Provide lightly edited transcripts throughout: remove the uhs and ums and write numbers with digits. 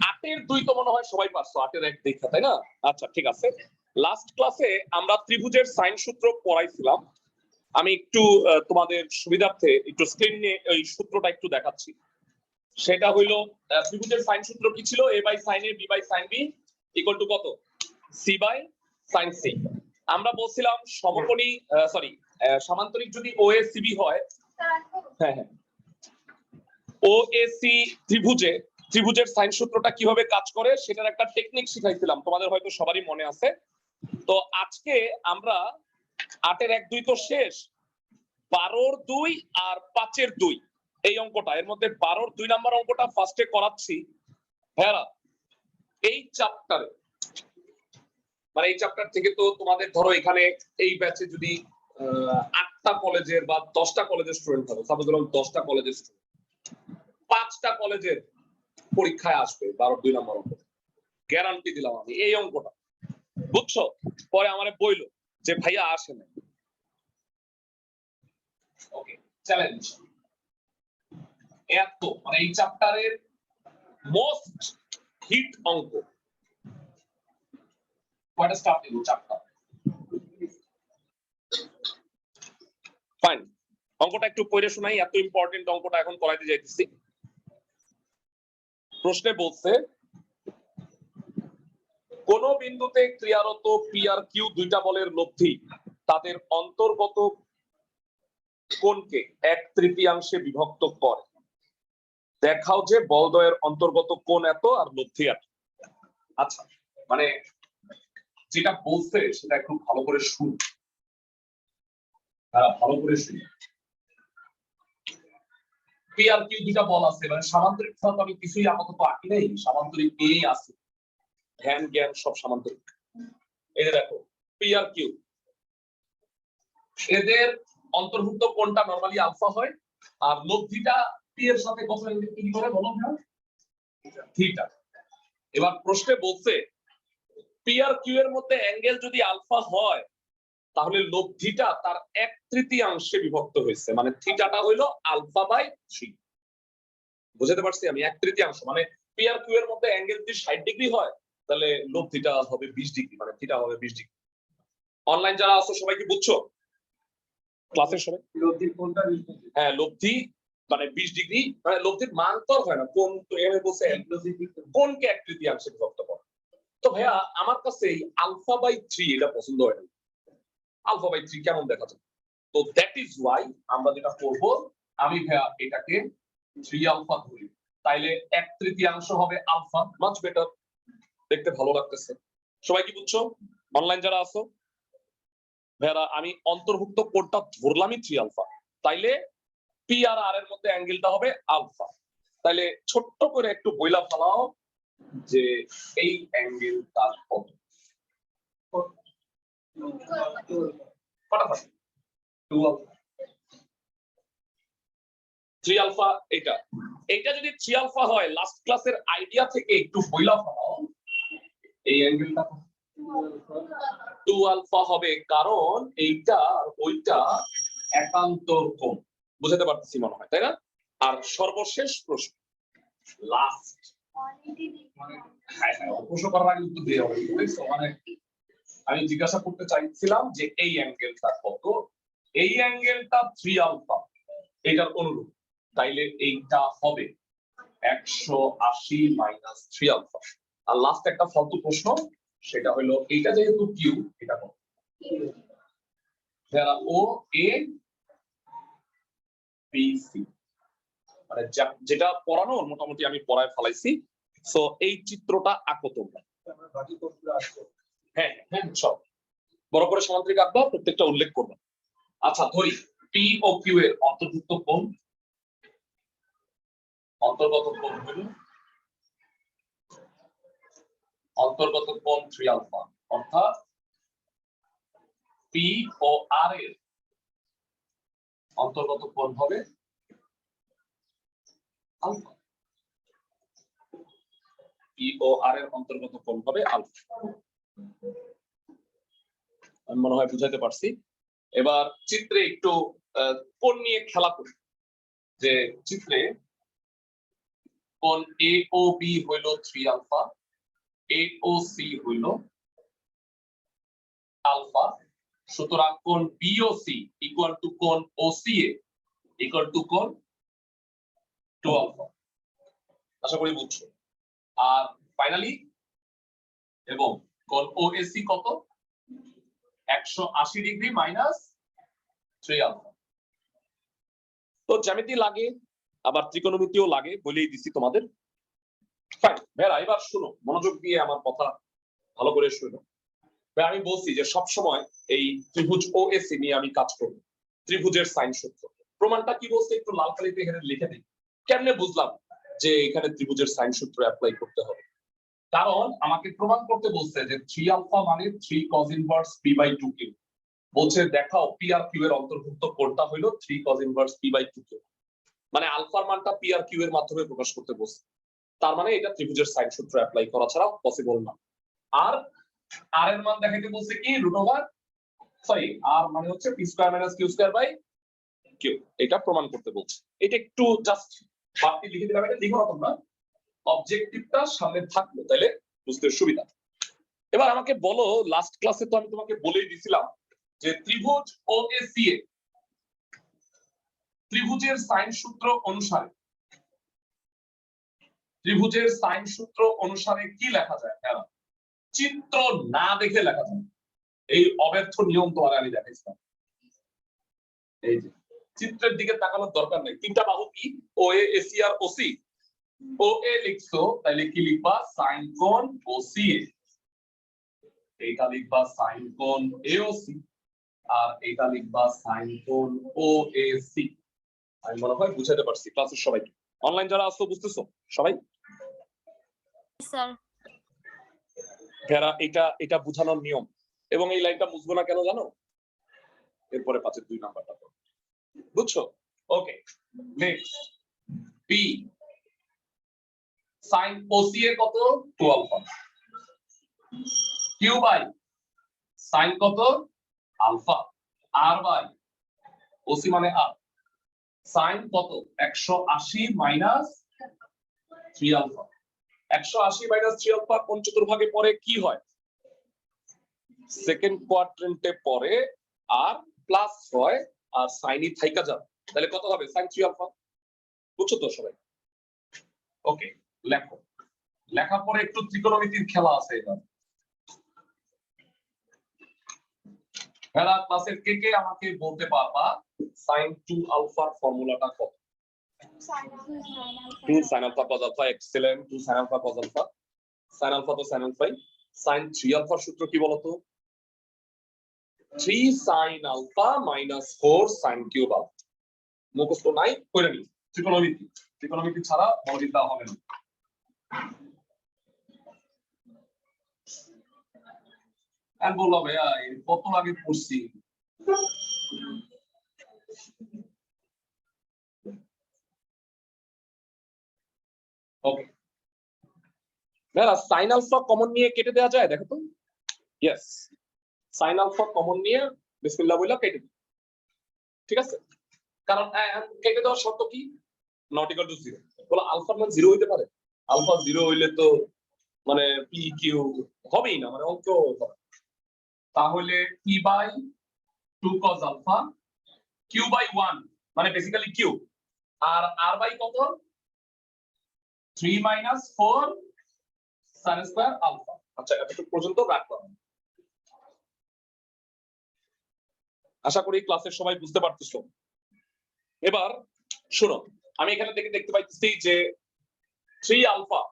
8-এর 2 তো মনে হয় সবাই পারছো, 8-এর 1 দেখা, তাই না? আচ্ছা ঠিক আছে। লাস্ট ক্লাসে আমরা ত্রিভুজের সাইন সূত্র পড়াইছিলাম। আমি একটু তোমাদের সুবিধার্থে একটু স্ক্রিনে এই সূত্রটা একটু দেখাচ্ছি। সেটা হইলো ত্রিভুজের সাইন সূত্র কি ছিল? a by sin a b by sin b equal to কত? c by sin c। আমরা বলছিলাম সমকোণী সমান্তরিক যদি OACB হয়, হ্যাঁ হ্যাঁ, OAC ত্রিভুজের সাইন সূত্রটা কিভাবে কাজ করে সেটার একটা টেকনিক শিখাইছিলাম, তোমাদের হয়তো সবারই মনে আছে। তো আজকে আমরা 8-এর 1 2 তো শেষ, 12-র 2 আর 5-এর 2 এই অঙ্কটা, এর মধ্যে 12-র 2 নাম্বার অঙ্কটা ফার্স্টে করাচ্ছি। হ্যাঁ, এই চ্যাপ্টারে মানে এই চ্যাপ্টার থেকে তো তোমাদের ধরো এখানে এই ব্যাচে যদি 8টা কলেজের বা 10টা কলেজের স্টুডেন্ট থাকে, সাপোজ ধরো 10টা কলেজের স্টুডেন্ট, 5টা কলেজের পরীক্ষায় আসবে 12-র 2 নাম্বার অঙ্ক, গ্যারান্টি দিলাম আমি এই অঙ্কটা, বুঝছো? পরে আমারে বইলো যে ভাইয়া আসে না। ওকে, চ্যালেঞ্জ এত মানে এই চ্যাপ্টারের মোস্ট হিট অঙ্ক। কয়টা স্টাফ দিব চ্যাপ্টার? ফাইন, অঙ্কটা একটু পড়ে শোনাই, এত ইম্পর্টেন্ট অঙ্কটা এখন করাইতে যাইতেছি। প্রশ্নে বলছে কোন বিন্দুতে ক্রিয়ারত পি আর কিউ দুইটা বলের লব্ধি তাদের অন্তর্গত কোণকে 1/3 বিভক্ত করে, দেখাও যে বলদ্বয়ের অন্তর্গত কোণ এত আর লব্ধি এত। আচ্ছা, মানে যেটা বলছে সেটা একটু ভালো করে শুন, ভালো করে শুন। পি আর কিউ দুইটা বল আছে, মানে সামান্তরিক তো আমি কিছুই আপাতত আঁকি নাই, সামান্তরিক নিয়েই আছে, ধ্যান জ্ঞান সব সামান্তরিক। এই যে দেখো পি আর কিউ, এদের অন্তর্ভুক্ত কোণটা নরমালি আলফা হয়, আর লব্ধিটা পি এর সাথে কত কি করে বলো না, থিটা। এবার প্রশ্নে বলছে পি আর কিউ এর মধ্যে অ্যাঙ্গেল যদি আলফা হয় তাহলে লব্ধিটা তার 1/3 বিভক্ত হয়েছে, মানে থিটাটা হইলো আলফা বাই 3। বুঝতে পারছি আমি? 1/3, মানে পি আর কিউ এর মধ্যে অ্যাঙ্গেল যদি 60 ডিগ্রি হয় তাহলে লব্ধিটা হবে 20 ডিগ্রি, মানে থিটা হবে 20 ডিগ্রি। অনলাইন যারা আছো সবাই কি বুঝছো? ক্লাসের সবাই লব্ধি কোনটা? হ্যাঁ, লব্ধি মানে 20 ডিগ্রি, মানে লব্ধির মান তো হয় না, কোন তো এভাবে বলছে কোনকে 1/3 বিভক্ত করে। তো ভাইয়া আমার কাছে এই আলফা বাই 3 এটা পছন্দ হয় না। আলফা বাই 3 কেমন দেখা যায়? তো দ্যাট ইজ ওয়াই আমরা যেটা করব, আমি ভাইয়া এটাকে 3 আলফা ধরি, তাইলে 1/3 হবে আলফা, মাচ বেটার, দেখতে ভালো লাগতেছে। সবাই কি বুঝছো? অনলাইন যারা আছো ভাইয়া, আমি অন্তর্ভুক্ত কোণটা ধরলামই 3 আলফা, তাইলে পি আর আর এর মধ্যে অ্যাঙ্গেলটা হবে আলফা। তাইলে ছোট্ট করে একটু বইলা ফেলাও যে এই অ্যাঙ্গেলটা কত। ফটাফট 2 আলফা, 3 আলফা। এটা যদি 3 আলফা হয়, লাস্ট ক্লাসের আইডিয়া থেকে একটু বইলা ফেলাও এই অ্যাঙ্গেলটা 2 আলফা হবে, কারণ এইটা আর ওইটা একান্তর কোণ। বুঝতে পারতেছি মনে হয়, তাই না? আর সর্বশেষ প্রশ্ন, লাস্ট, প্রশ্ন করার আগে উত্তর দিয়ে হবে, মানে আমি জিজ্ঞাসা করতে চাইছিলাম যে এই অ্যাঙ্গেলটা কত। এই অ্যাঙ্গেলটা 3 আলফা, এটার অনুরূপ, তাইলে এইটা হবে 180 মাইনাস 3 আলফা। আর লাস্ট একটা ফালতু প্রশ্ন, সেটা হলো এইটা যেহেতু কিউ, এটা কত? যারা ও এ বি সি, মানে যেটা পড়ানো মোটামুটি আমি পড়ায় ফেলাইছি। সো এই চিত্রটা আঁকো তোমরা। হ্যাঁ হ্যাঁ, সব বড় করে সমান্তরিক আঁকবা, প্রত্যেকটা উল্লেখ করবে। আচ্ছা ধরি পি ও কিউ এর অন্তর্ভুক্ত কোণ, অন্তর্গত কোণ হলো অন্তর্গত কোণ 3 আলফা, অর্থাৎ পি ও আর এর অন্তর্গত কোণ হবে আলফা। পি ও আর এর অন্তর্গত কোণ হবে আলফা। আমি মনে হয় বুঝাতে পারছি। এবার চিত্রে একটু কোণ নিয়ে খেলা করি, যে চিত্রে কোণ AOB হইল 3 আলফা, AOC হইল আলফা, সুতরাং কোণ BOC ইকুয়াল টু কোণ OCA ইকুয়াল টু কোণ 2 আলফা। আশা করি বুঝছো। আর ফাইনালি এবং কোণ OAC কত? 180 ডিগ্রি মাইনাস 3 আলফা। তো জ্যামিতি লাগে আবার ত্রিকোণমিতিও লাগে, বলেই দিছি তোমাদের। ফাইন ভাইরা, এবার শুনো, মনোযোগ দিয়ে আমার কথা ভালো করে শুনো। আমি বলছি যে সব সময় এই ত্রিভুজ OAC নিয়ে আমি কাজ করব, ত্রিভুজের সাইন সূত্র। প্রমাণটা কি বলছে একটু লাল কালিতে এখানে লিখে দিই। কেমনে বুঝলাম যে এখানে ত্রিভুজের সাইন সূত্র অ্যাপ্লাই করতে হবে? কারণ আমাকে প্রমাণ করতে বলছে যে 3 আলফা মানে 3 cos ইনভার্স p/2q। বলছে দেখাও p আর q এর অন্তর্ভুক্ত কোণটা হলো 3 cos ইনভার্স p/2q। মানে আলফার মানটা p আর q এর মাধ্যমে প্রকাশ করতে বলছে। তার মানে এটা ত্রিভুজের সাইন সূত্র অ্যাপ্লাই করা ছাড়া পসিবল না। আর r এর মান দেখাইতে বলছে কি r মানে হচ্ছে p² - q²/q। এটা প্রমাণ করতে বলছে। এটা একটু জাস্ট বাড়তি লিখে দিলাম, এটা লিখো না তোমরা, অবজেক্টিভটা সামনে থাকলো তাহলে বুঝতে সুবিধা। এবার আমাকে বলো, লাস্ট ক্লাসে তো আমি তোমাকে বলেই দিছিলাম যে ত্রিভুজ OACA ত্রিভুজের সাইন সূত্র অনুসারে কি লেখা যায়? হ্যাঁ, চিত্র না দেখে লেখা যায়। এই অব্যর্থ নিয়ম তো আমি দেখাইছিলাম। এই যে চিত্রের দিকে তাকানোর দরকার নেই। তিনটা বাহু কি? OA, AC আর OC। OA লিখছো তাহলে কি লিখবা? সাইন কোণ OCA। এইটা লিখবা সাইন কোণ AOC, আর এইটা লিখবা সাইন কোণ OAC। আমি মনে হয় বুঝাতে পারছি ক্লাসের সবাইকে। অনলাইন যারা আসছো বুঝতেছো সবাই? স্যার যারা এটা বুঝানোর নিয়ম। এবং এই লাইনটা বুঝবো না কেন জানো? এরপরে 5-এর 2 নাম্বারটা বুঝছো? ওকে, নেক্সট B sin OC এর কত? 2 আলফা। Q বাই sin কত? আলফা। R বাই OC মানে R, sin কত? 180 মাইনাস 3 আলফা। 180 মাইনাস 3 আলফা কোন চতুর্ভাগে পড়ে কি হয়? সেকেন্ড কোয়াড্রেন্টে পড়ে আর প্লাস হয়, আর সাইনই থাইকা যাবে। তাহলে কত হবে? sin 3 alpha. বুঝছো তো সবাই? ওকে, লেখো। লেখার পরে একটু ত্রিকোণমিতির খেলা আছে এবার। যারা ক্লাসের কে আমাকে বলতে পারবা sin 2 আলফার ফর্মুলাটা কত? 2 sin alpha cos alpha, excellent. 2 sin alpha cos alpha, sin alpha তো sin alpha। sin 3 আলফার সূত্র কি বলতো? 3 sin alpha minus 4 sin cube alpha। মুখস্থ নাই, কইরা নি। ত্রিকোণমিতি ছাড়া মনোবিদ্যা হবে না। আর বললাম ভাইয়া কত আগে পড়ছি। ওকে, ভাইয়া sin alpha কমন নিয়ে কেটে দেওয়া যায়? দেখো তো। ইয়েস, sin alpha কমন নিয়ে বিসমিল্লাহ বইলা কেটে দিই। ঠিক আছে, কারণ কেটে দেওয়ার শর্ত কি? Not equal to 0। বলো আলফার মান 0 হইতে পারে? আলফা 0 হইলে তো মানে পি কিউ হবেই না, মানে অঙ্ক হবে। তাহলে p by 2 cos alpha, q by 1 মানে বেসিক্যালি q, আর r বাই কত? 3 মাইনাস 4 sin স্কয়ার আলফা। আচ্ছা, এতটুকু পর্যন্ত রাখলাম। আশা করি ক্লাসের সবাই বুঝতে পারতেছো। এবার শোনো, আমি এখানে দেখতে পাইতেছি যে 3 আলফা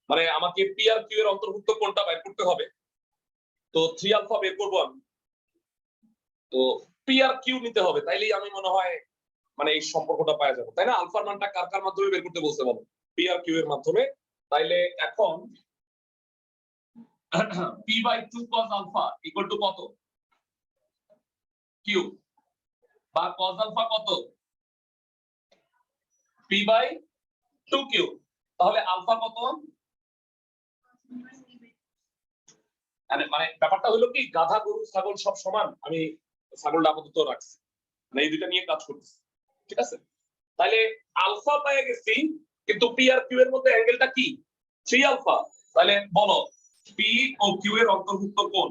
মানে আমাকে পি আর কিউ এর অন্তর্ভুক্ত কোণটা বের করতে হবে। তো 3 আলফা বের করব আমি, তো পি আর কিউ নিতে হবে, তাইলেই আমি মনে হয় মানে এই সম্পর্কটা পাওয়া যাবে, তাই না? আলফার মানটা কার কার মাধ্যমে বের করতে বলছে বলো? পি আর কিউ এর মাধ্যমে। তাইলে এখন P by 2 cos alpha equal to কত? কিউ, বা cos আলফা কত? P by 2 Q. তাহলে আলফা কত? মানে ব্যাপারটা হলো কি, গাধা গরু ছাগল সব সমান। আমি ছাগলটা আপাতত রাখছি, মানে এই দুইটা নিয়ে কাজ করতেছি। ঠিক আছে, তাহলে আলফা পেয়ে গেছি কিন্তু পি আর কিউ এর মধ্যে অ্যাঙ্গেলটা কি 3 আলফা। তাহলে বলো পি ও কিউ এর অন্তর্ভুক্ত কোণ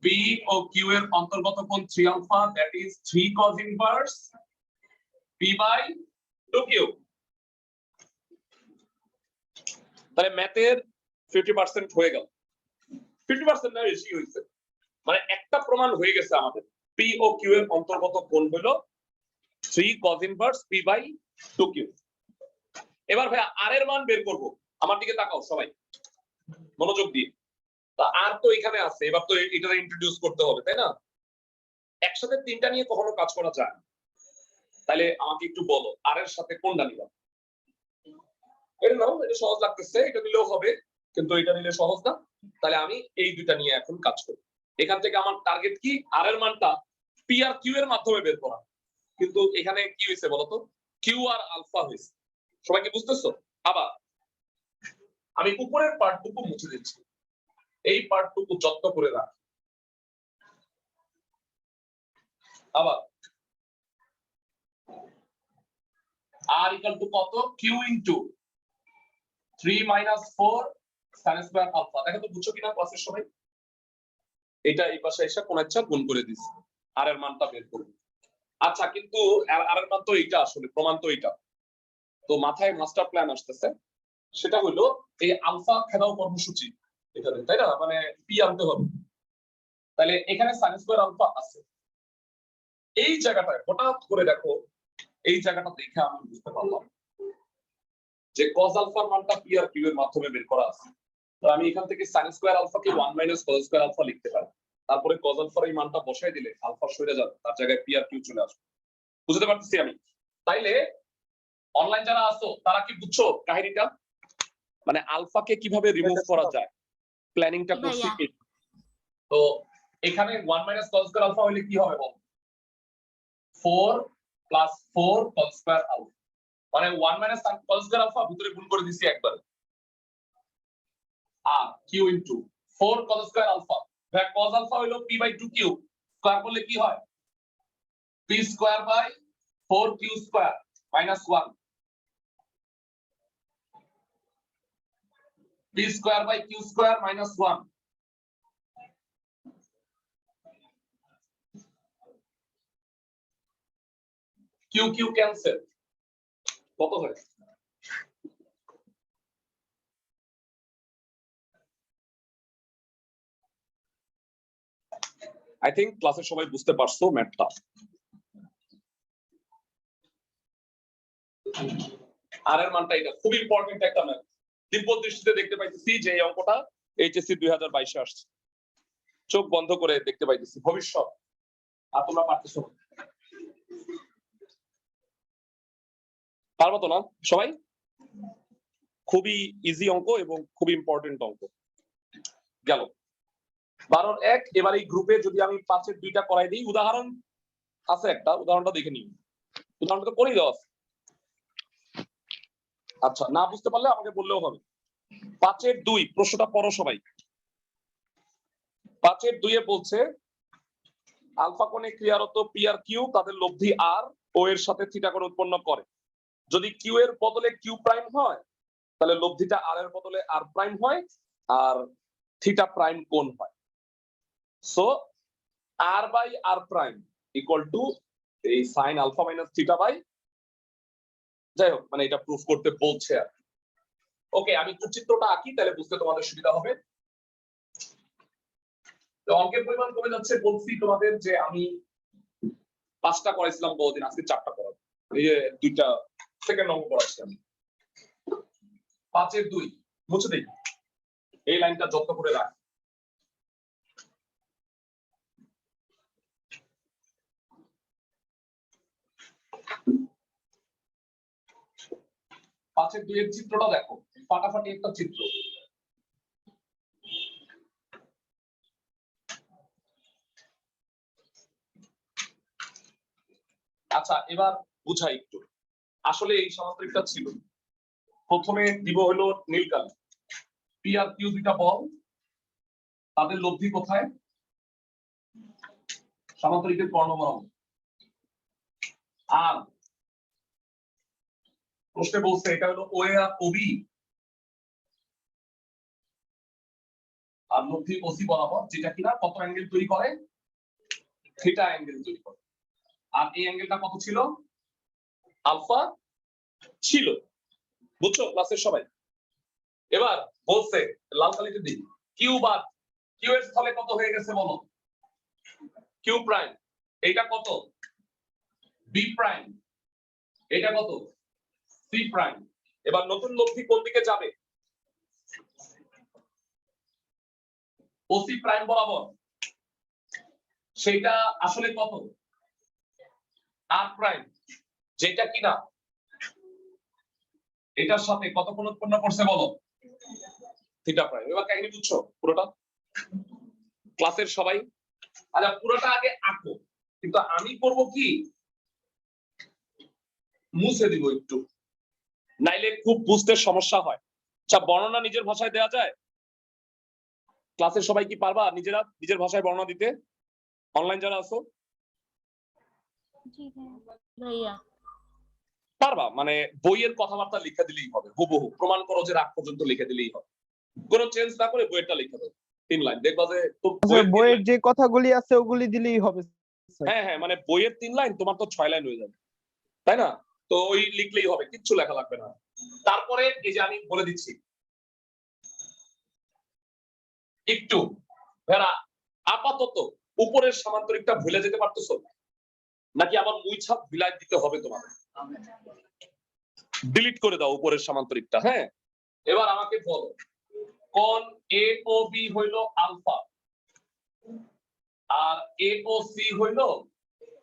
পি ও কিউ এর অন্তর্গত কোণ 3 alpha, that is 3 cos inverse P by 2 Q. তাহলে ম্যাথের 50% হয়ে গেল, 50% না বেশি হয়েছে, মানে একটা প্রমাণ হয়ে গেছে আমাদের পি ও কিউ এর অন্তর্গত কোণ হলো 3 cos inverse P by 2 Q. এবার ভাই আর এর মান বের করব, আমার দিকে তাকাও সবাই মনোযোগ দিয়ে। তা আর তো এখানে আছে, এবার তো এটা ইন্ট্রোডিউস করতে হবে তাই না? একসাথে তিনটা নিয়ে কখনো কাজ করা যায় না। তাহলে আমাকে একটু বলো আর এর সাথে কোনটা নিবা? এটা নাও, এটা সহজ লাগতেছে, এটা নিলেও হবে, কিন্তু এটা নিলে সহজ না। তাহলে আমি এই দুইটা নিয়ে এখন কাজ করি। এখান থেকে আমার টার্গেট কি আর এর মানটা পি আর কিউ এর মাধ্যমে বের করা। কিন্তু এখানে কি হয়েছে বলতো, কিউ আর আলফা হয়েছে। সবাই কি বুঝতেছো? আবার আমি উপরের পার্টটুকু মুছে দিচ্ছি, এই পার্টটুকু যত্ন করে রাখ। আবার আর ইকুয়াল টু কত, Q into 3 - 4 sin square alpha. দেখো তো বুঝছো কিনা ক্লাসের সময়? এটা এই পাশে এসে কোন ইচ্ছা গুণ করে দিছি, আর এর মানটা বের করব। আচ্ছা, কিন্তু আর এর মান তো এইটা, আসলে প্রমাণ তো এইটা। তো মাথায় মাস্টার প্ল্যান আসতেছে, সেটা হলো এই আলফা খেদাও কর্মসূচি এখানে, তাই না? মানে পি আনতে হবে। তাহলে এখানে sin স্কয়ার আলফা আছে, এই জায়গাটায় হঠাৎ করে দেখো, এই জায়গাটা দেখে আমি বুঝতে পারলাম যে cos আলফার মানটা পি আর কিউ এর মাধ্যমে বের করা আছে। তো আমি এখান থেকে sin স্কয়ার আলফা কে 1 - cos স্কয়ার আলফা লিখতে পারি। তারপরে cos আলফার এই মানটা বসাই দিলে আলফা সরে যাবে, তার জায়গায় পি আর কিউ চলে আসবে। বুঝতে পারতেছি আমি? তাইলে অনলাইন যারা আছো তারা কি বুঝছো কাহিনীটা? মানে আলফাকে কিভাবে রিমুভ করা যায়, প্ল্যানিংটা করছি। তো এখানে 1 - cos স্কয়ার আলফা হলে কি হবে বল? 4 + 4 cos স্কয়ার আলফা, মানে 1 - cos স্কয়ার আলফা ভিতরে গুণ করে দিছি একবার। আর Q into 4 cos square alpha, ভাই cos আলফা হলো p বাই 2 কিউ, স্কয়ার করলে কি হয়? p square by 4 Q square minus 1, p square by Q square minus 1। Q Q cancel, কত হয়? আই থিংক ক্লাসে সবাই বুঝতে পারছো ম্যাথটা। আর এর মানটা এটা খুব ইম্পর্টেন্ট একটা ম্যাথ। দিব্য দৃষ্টিতে দেখতে পাইতেছি যে এই অঙ্কটা এইচএসসি 2022 এ আসছে, চোখ বন্ধ করে দেখতে পাইতেছি ভবিষ্যৎ। আর তোমরা পারতেছো না, পারবো তো না সবাই? খুবই ইজি অঙ্ক এবং খুব ইম্পর্টেন্ট অঙ্ক। গেল 12-1। এবার এই গ্রুপে যদি আমি 5-এর 2টা করাই দিই, উদাহরণ আছে একটা, উদাহরণটা দেখে নিই। উদাহরণটা তো করেই দেওয়া আছে। আচ্ছা, না বুঝতে পারলে আমাকে বললেও হবে। 5-এর 2 প্রশ্নটা পড়ো সবাই। 5-এর 2 এ বলছে আলফা কোণে ক্রিয়ারত পি আর কিউ তাদের লব্ধি আর ও এর সাথে থিটা কোণ উৎপন্ন করে। যদি কিউ এর বদলে কিউ প্রাইম হয়, তাহলে লব্ধিটা আর এর বদলে আর প্রাইম হয়, আর থিটা প্রাইম কোণ হয়। So R by R prime equal to এই sine alpha minus theta by, যাই হোক, মানে এটা প্রুফ করতে বলছে আর। ওকে, আমি একটু চিত্রটা আঁকি, তাহলে বুঝতে তোমাদের সুবিধা হবে। তো অঙ্কের পরিমাণ কমে যাচ্ছে, বলছি তোমাদের যে আমি 5টা করাইছিলাম বহুদিন, আজকে 4টা করাবো। এই যে 2টা সেকেন্ড অঙ্ক করাচ্ছি আমি। 5-এর 2 মুছে দেই, এই লাইনটা যত্ন করে রাখ। পাঁচের 2 এর চিত্রটা দেখো, ফাটাফাটি একটা চিত্র। আচ্ছা, এবার বুঝাই একটু। আসলে এই সামান্তরিকটা ছিল, প্রথমে দিব হলো নীল কালি। পি আর কিউ দুইটা বল, তাদের লব্ধি কোথায়? সামান্তরিকের কর্ণ বরাবর। আর প্রশ্নে বলছে এটা হলো ও আর ওবি আর লব্ধি ওসি বরাবর, যেটা কিনা কত অ্যাঙ্গেল তৈরি করে, থিটা অ্যাঙ্গেল তৈরি করে। আর এই অ্যাঙ্গেলটা কত ছিল? আলফা ছিল। বুঝছো ক্লাসের সবাই? এবার বলছে লাল কালিতে দিই, কিউ বাদ কিউ এর স্থলে কত হয়ে গেছে বলো? Q prime. এটা কত? B prime. এটা কত? C prime. এবার নতুন লব্ধি কোন দিকে যাবে? ওসি প্রাইম বরাবর। সেটা আসলে কত? আর প্রাইম, যেটা কিনা এটার সাথে কত কোণ উৎপন্ন করছে বলো? Theta prime. এবার কাহিনী বুঝছো পুরোটা ক্লাসের সবাই? আচ্ছা পুরোটা আগে আঁকো, কিন্তু আমি করব কি, মুছে দিব একটু, নাইলে খুব বুঝতে সমস্যা হয়। আচ্ছা বর্ণনা নিজের ভাষায় দেওয়া যায়? ক্লাসের সবাই কি পারবা নিজেরা নিজের ভাষায় বর্ণনা দিতে? অনলাইন যারা আছো জি ভাইয়া। পারবা? মানে বইয়ের কথাবার্তা লিখে দিলেই হবে, হুবহু প্রমাণ করো যে রাগ পর্যন্ত লিখে দিলেই হবে, কোনো চেঞ্জ না করে বইয়েরটা লিখে দাও 3 লাইন, দেখবা যে বইয়ের যে কথাগুলি আছে ওগুলি দিলেই হবে স্যার। হ্যাঁ হ্যাঁ, মানে বইয়ের 3 লাইন তোমার তো 6 লাইন হয়ে যাবে, তাই না? তো ওই লিখলেই হবে, কিচ্ছু লেখা লাগবে না। তারপরে এই যে আমি বলে দিচ্ছি একটু ভেড়া, আপাতত উপরের সামান্তরিকটা ভুলে যেতে পারতেছো নাকি আবার মুইছাপ বিলাই দিতে হবে তোমাদের? ডিলিট করে দাও উপরের সামান্তরিকটা। হ্যাঁ, এবার আমাকে বলো কোণ এ ও বি হইল আলফা আর এ ও সি হইল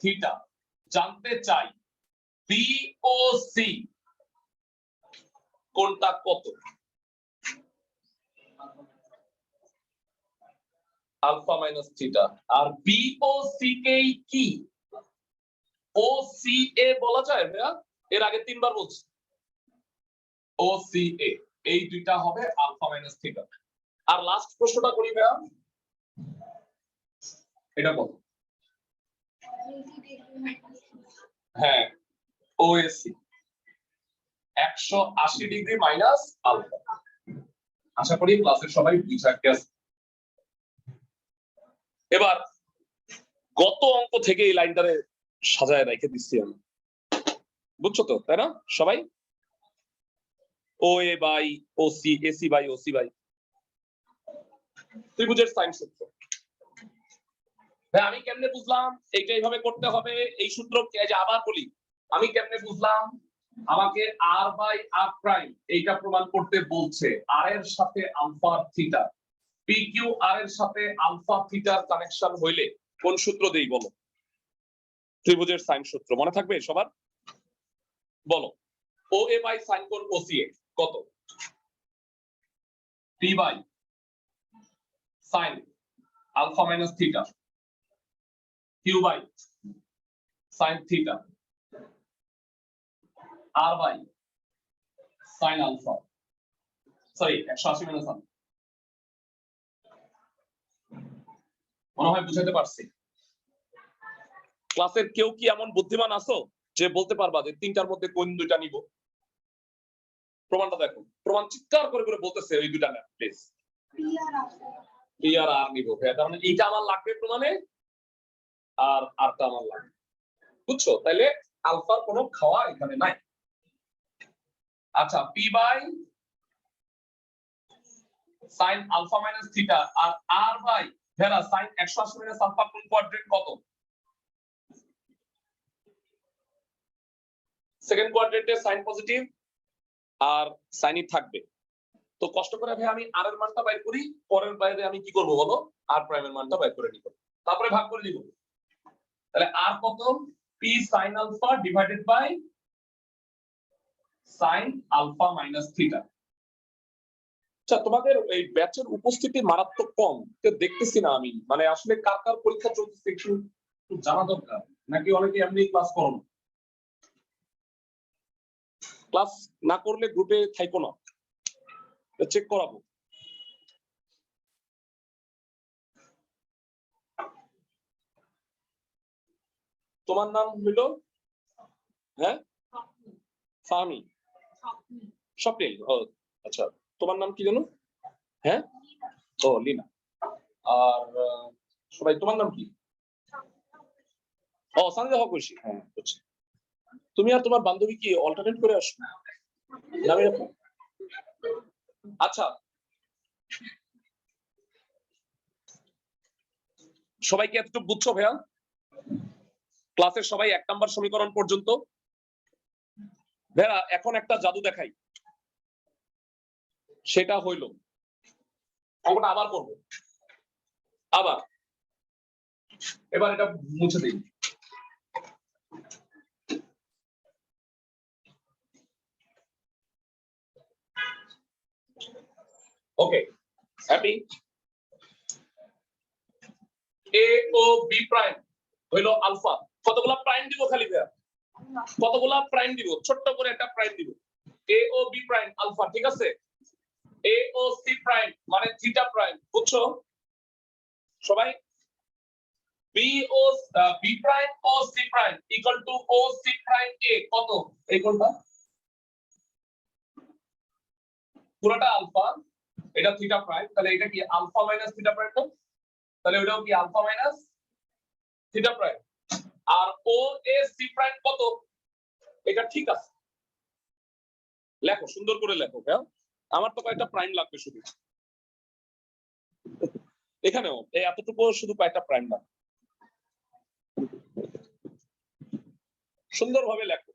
থিটা। জানতে চাই বি ও সি কোনটা কত? Alpha minus theta. আর বি ও সি কে কি ও সি এ বলা যায় ভাইয়া? এর আগে 3 বার বলছি ও সি এ, এই দুইটা হবে আলফা মাইনাস থিটা। আর লাস্ট প্রশ্নটা করি ভাইয়া, এটা কত? হ্যাঁ ওএসি 180 ডিগ্রি মাইনাস আলফা। আশা করি ক্লাসের সবাই বুঝা গেছে। এবার গত অঙ্ক থেকে এই লাইনটারে সাজায় রেখে দিচ্ছি আমি, বুঝছো তো তাই না সবাই? O A by O C, AC by OC by ত্রিভুজের সাইন সূত্র। ভাই আমি কেমনে বুঝলাম এইটা এইভাবে করতে হবে? এই সূত্র যে আবার বলি, আমি কেমনে বুঝলাম? আমাকে আর বাই আর প্রাইম এইটা প্রমাণ করতে বলছে, আর এর সাথে alpha theta, P Q R এর সাথে আলফা থিটার কানেকশন হইলে কোন সূত্র দেই বলো? ত্রিভুজের সাইন সূত্র মনে থাকবে সবার? বলো ও এ বাই সাইন কোণ ওসি এ কত? P by sine alpha minus theta, Q by sine theta, R by sine alpha, sorry 180 minus alpha. মনে হয় বুঝাতে পারছি। ক্লাসের কেউ কি এমন বুদ্ধিমান আছো যে বলতে পারবা যে তিনটার মধ্যে কোন দুইটা নিব? প্রমাণটা দেখো, প্রমাণ চিৎকার করে করে বলতেছে ওই দুইটা না প্লিজ। পি আর আর নিব ভাই, তার মানে এইটা আমার লাগবে প্রমাণে আর আরটা আমার লাগবে, বুঝছো? তাইলে আলফার কোনো খাওয়া এখানে নাই। আচ্ছা P by sine alpha minus theta আর আর বাই ভেরা সাইন 180 মাইনাস আলফা কোন কোয়াড্রেন্ট কত? সেকেন্ড কোয়াড্রেন্টে সাইন পজিটিভ আর সাইনই থাকবে। তো কষ্ট করে ভাই আমি আর এর মানটা বাইর করি, পরের বাইরে আমি কি করব বলো? আর প্রাইমের মানটা বাইর করে নিব, তারপরে ভাগ করে দিব। তাহলে আর কত? P sine alpha divided by sine alpha minus theta. আচ্ছা তোমাদের এই ব্যাচের উপস্থিতি মারাত্মক কম, তো দেখতেছি না আমি, মানে আসলে কার কার পরীক্ষা চলতেছে একটু জানা দরকার, নাকি অনেকে এমনি ক্লাস করো না? ক্লাস না করলে গ্রুপে থাইকো না, চেক করাবো। তোমার নাম হইল হ্যাঁ ফাহমি স্বপ্নিল। ও আচ্ছা, তোমার নাম কি জানো? হ্যাঁ, ও লিনা। আর সবাই তোমার নাম কি? ও সানজা হক ঐশী। হ্যাঁ বুঝছি। তুমি আর তোমার বান্ধবী কি অল্টারনেট করে আসো নামে এরকম? আচ্ছা, সবাইকে এতটুকু বুঝছো ভাইয়া? ক্লাসের সবাই 1 নাম্বার সমীকরণ পর্যন্ত? ভাইয়া এখন একটা জাদু দেখাই, সেটা হইল অঙ্কটা আবার করব। আবার এবার এটা মুছে দিই। ওকে, হ্যাপি? এ ও বি প্রাইম হইল আলফা। কতগুলা প্রাইম দিব খালি ভাইয়া? কতগুলা প্রাইম দিব? ছোট্ট করে একটা প্রাইম দিব। A O B prime alpha, ঠিক আছে? এ ও সি প্রাইম মানে থিটা প্রাইম, বুঝছো সবাই? B O B prime O C prime equal to O C prime এ কত? এই কোনটা? পুরোটা আলফা, এটা থিটা প্রাইম, তাহলে এটা কি আলফা মাইনাস থিটা প্রাইম না? তাহলে ওটাও কি আলফা মাইনাস থিটা প্রাইম। আর ও এ সি প্রাইম কত? এটা ঠিক আছে, লেখো সুন্দর করে লেখো। হ্যাঁ, আমার তো কয়েকটা প্রাইম লাগবে শুধু, এখানেও এই এতটুকু শুধু কয়েকটা প্রাইম লাগবে। সুন্দরভাবে লেখো,